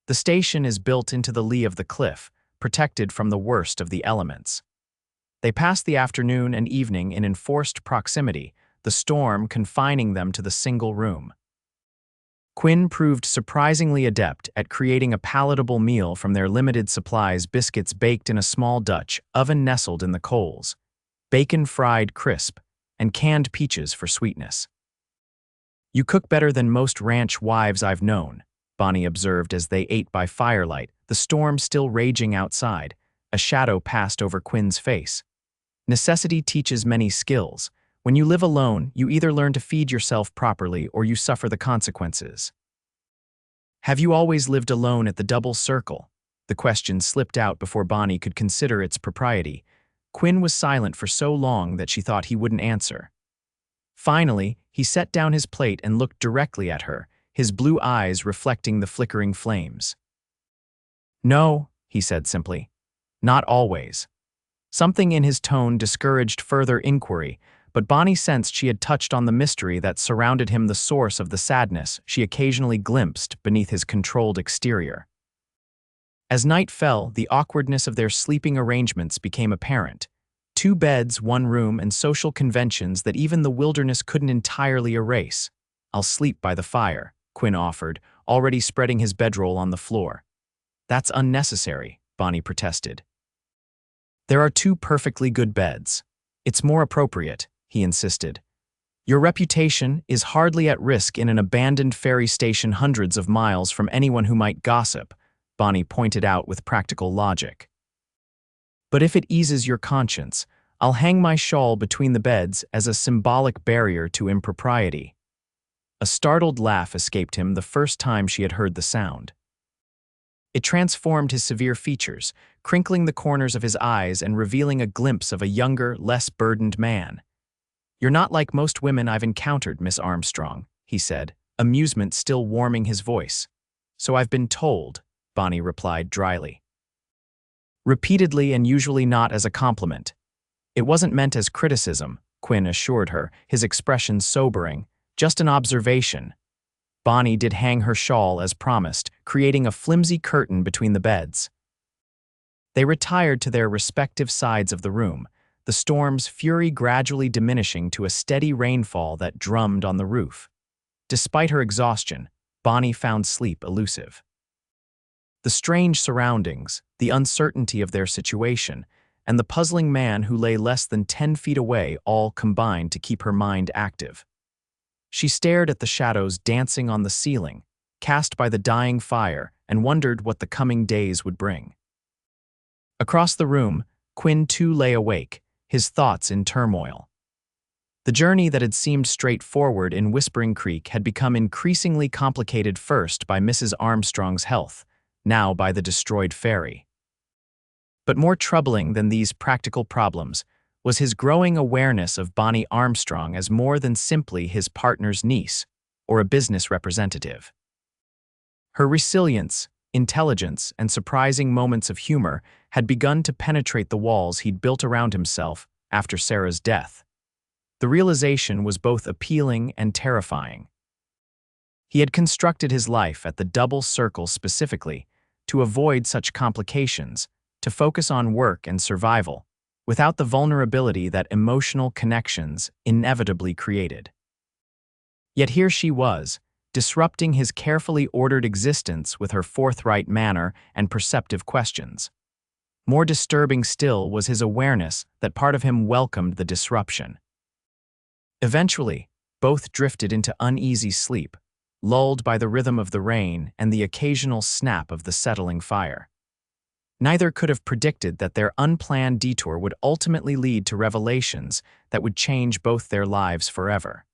"The station is built into the lee of the cliff, protected from the worst of the elements." They passed the afternoon and evening in enforced proximity, the storm confining them to the single room. Quinn proved surprisingly adept at creating a palatable meal from their limited supplies: biscuits baked in a small Dutch oven nestled in the coals, bacon fried crisp, and canned peaches for sweetness. "You cook better than most ranch wives I've known," Bonnie observed as they ate by firelight, the storm still raging outside. A shadow passed over Quinn's face. "Necessity teaches many skills. When you live alone, you either learn to feed yourself properly or you suffer the consequences." "Have you always lived alone at the double circle?" The question slipped out before Bonnie could consider its propriety. Quinn was silent for so long that she thought he wouldn't answer. Finally, he set down his plate and looked directly at her, his blue eyes reflecting the flickering flames. "No," he said simply. "Not always." Something in his tone discouraged further inquiry, but Bonnie sensed she had touched on the mystery that surrounded him, the source of the sadness she occasionally glimpsed beneath his controlled exterior. As night fell, the awkwardness of their sleeping arrangements became apparent. 2 beds, 1 room, and social conventions that even the wilderness couldn't entirely erase. "I'll sleep by the fire," Quinn offered, already spreading his bedroll on the floor. "That's unnecessary," Bonnie protested. "There are 2 perfectly good beds. It's more appropriate," he insisted. "Your reputation is hardly at risk in an abandoned ferry station hundreds of miles from anyone who might gossip," Bonnie pointed out with practical logic. "But if it eases your conscience, I'll hang my shawl between the beds as a symbolic barrier to impropriety." A startled laugh escaped him the first time she had heard the sound. It transformed his severe features, crinkling the corners of his eyes and revealing a glimpse of a younger, less burdened man. "You're not like most women I've encountered, Miss Armstrong," he said, amusement still warming his voice. "So I've been told," Bonnie replied dryly. Repeatedly and usually not as a compliment. "It wasn't meant as criticism," Quinn assured her, his expression sobering. "Just an observation." Bonnie did hang her shawl as promised, creating a flimsy curtain between the beds. They retired to their respective sides of the room, the storm's fury gradually diminishing to a steady rainfall that drummed on the roof. Despite her exhaustion, Bonnie found sleep elusive. The strange surroundings, the uncertainty of their situation, and the puzzling man who lay less than 10 feet away all combined to keep her mind active. She stared at the shadows dancing on the ceiling, cast by the dying fire, and wondered what the coming days would bring. Across the room, Quinn too lay awake, his thoughts in turmoil. The journey that had seemed straightforward in Whispering Creek had become increasingly complicated, first by Mrs. Armstrong's health, now by the destroyed ferry. But more troubling than these practical problems was his growing awareness of Bonnie Armstrong as more than simply his partner's niece or a business representative. Her resilience, intelligence, and surprising moments of humor had begun to penetrate the walls he'd built around himself after Sarah's death. The realization was both appealing and terrifying. He had constructed his life at the double circle specifically to avoid such complications, to focus on work and survival, without the vulnerability that emotional connections inevitably created. Yet here she was, disrupting his carefully ordered existence with her forthright manner and perceptive questions. More disturbing still was his awareness that part of him welcomed the disruption. Eventually, both drifted into uneasy sleep, lulled by the rhythm of the rain and the occasional snap of the settling fire. Neither could have predicted that their unplanned detour would ultimately lead to revelations that would change both their lives forever.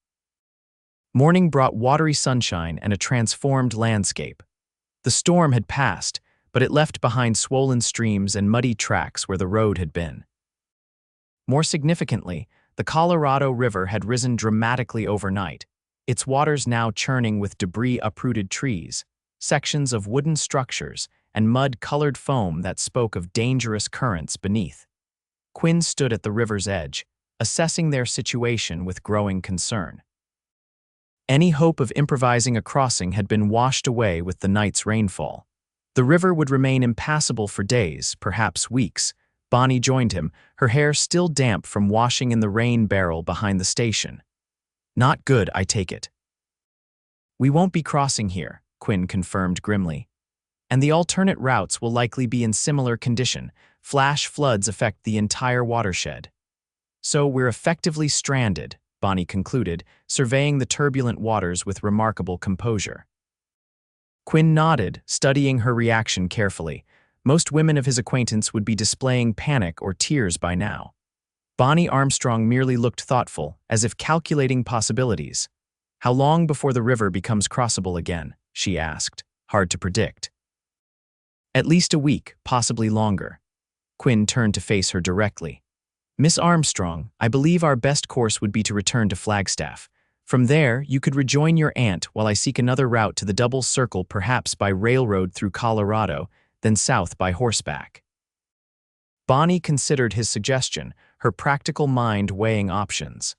Morning brought watery sunshine and a transformed landscape. The storm had passed, but it left behind swollen streams and muddy tracks where the road had been. More significantly, the Colorado River had risen dramatically overnight, its waters now churning with debris-uprooted trees, sections of wooden structures, and mud-colored foam that spoke of dangerous currents beneath. Quinn stood at the river's edge, assessing their situation with growing concern. Any hope of improvising a crossing had been washed away with the night's rainfall. The river would remain impassable for days, perhaps weeks. Bonnie joined him, her hair still damp from washing in the rain barrel behind the station. "Not good, I take it." "We won't be crossing here," Quinn confirmed grimly. "And the alternate routes will likely be in similar condition. Flash floods affect the entire watershed. So we're effectively stranded," Bonnie concluded, surveying the turbulent waters with remarkable composure. Quinn nodded, studying her reaction carefully. Most women of his acquaintance would be displaying panic or tears by now. Bonnie Armstrong merely looked thoughtful, as if calculating possibilities. "How long before the river becomes crossable again?" she asked. "Hard to predict." "At least a week, possibly longer." Quinn turned to face her directly. "Miss Armstrong, I believe our best course would be to return to Flagstaff. From there, you could rejoin your aunt while I seek another route to the double circle, perhaps by railroad through Colorado, then south by horseback." Bonnie considered his suggestion, her practical mind weighing options.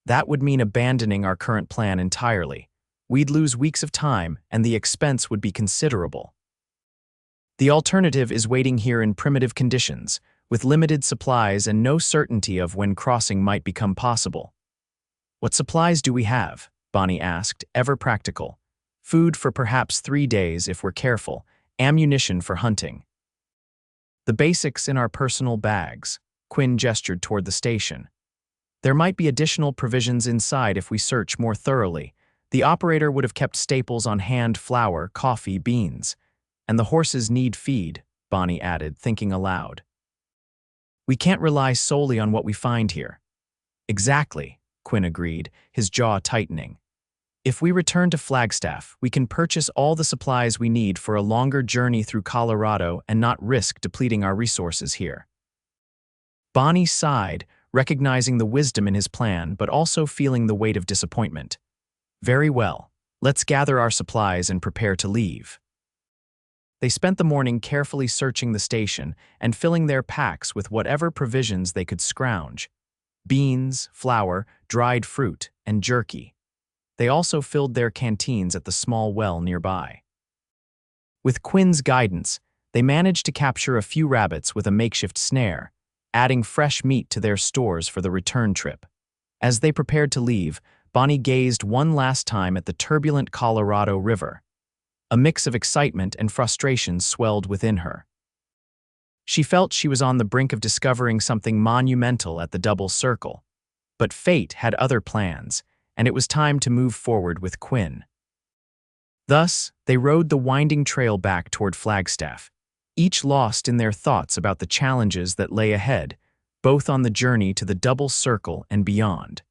"That would mean abandoning our current plan entirely. We'd lose weeks of time, and the expense would be considerable. The alternative is waiting here in primitive conditions, with limited supplies and no certainty of when crossing might become possible." "What supplies do we have?" Bonnie asked, ever practical. "Food for perhaps 3 days if we're careful, ammunition for hunting." "The basics in our personal bags." Quinn gestured toward the station. "There might be additional provisions inside if we search more thoroughly. The operator would have kept staples on hand: flour, coffee, beans. And the horses need feed," Bonnie added, thinking aloud. "We can't rely solely on what we find here." "Exactly," Quinn agreed, his jaw tightening. If we return to Flagstaff, we can purchase all the supplies we need for a longer journey through Colorado and not risk depleting our resources here. Bonnie sighed, recognizing the wisdom in his plan but also feeling the weight of disappointment. Very well, let's gather our supplies and prepare to leave. They spent the morning carefully searching the station and filling their packs with whatever provisions they could scrounge: beans, flour, dried fruit, and jerky. They also filled their canteens at the small well nearby. With Quinn's guidance, they managed to capture a few rabbits with a makeshift snare, adding fresh meat to their stores for the return trip. As they prepared to leave, Bonnie gazed one last time at the turbulent Colorado River. A mix of excitement and frustration swelled within her. She felt she was on the brink of discovering something monumental at the double circle. But fate had other plans, and it was time to move forward with Quinn. Thus, they rode the winding trail back toward Flagstaff, each lost in their thoughts about the challenges that lay ahead, both on the journey to the double circle and beyond.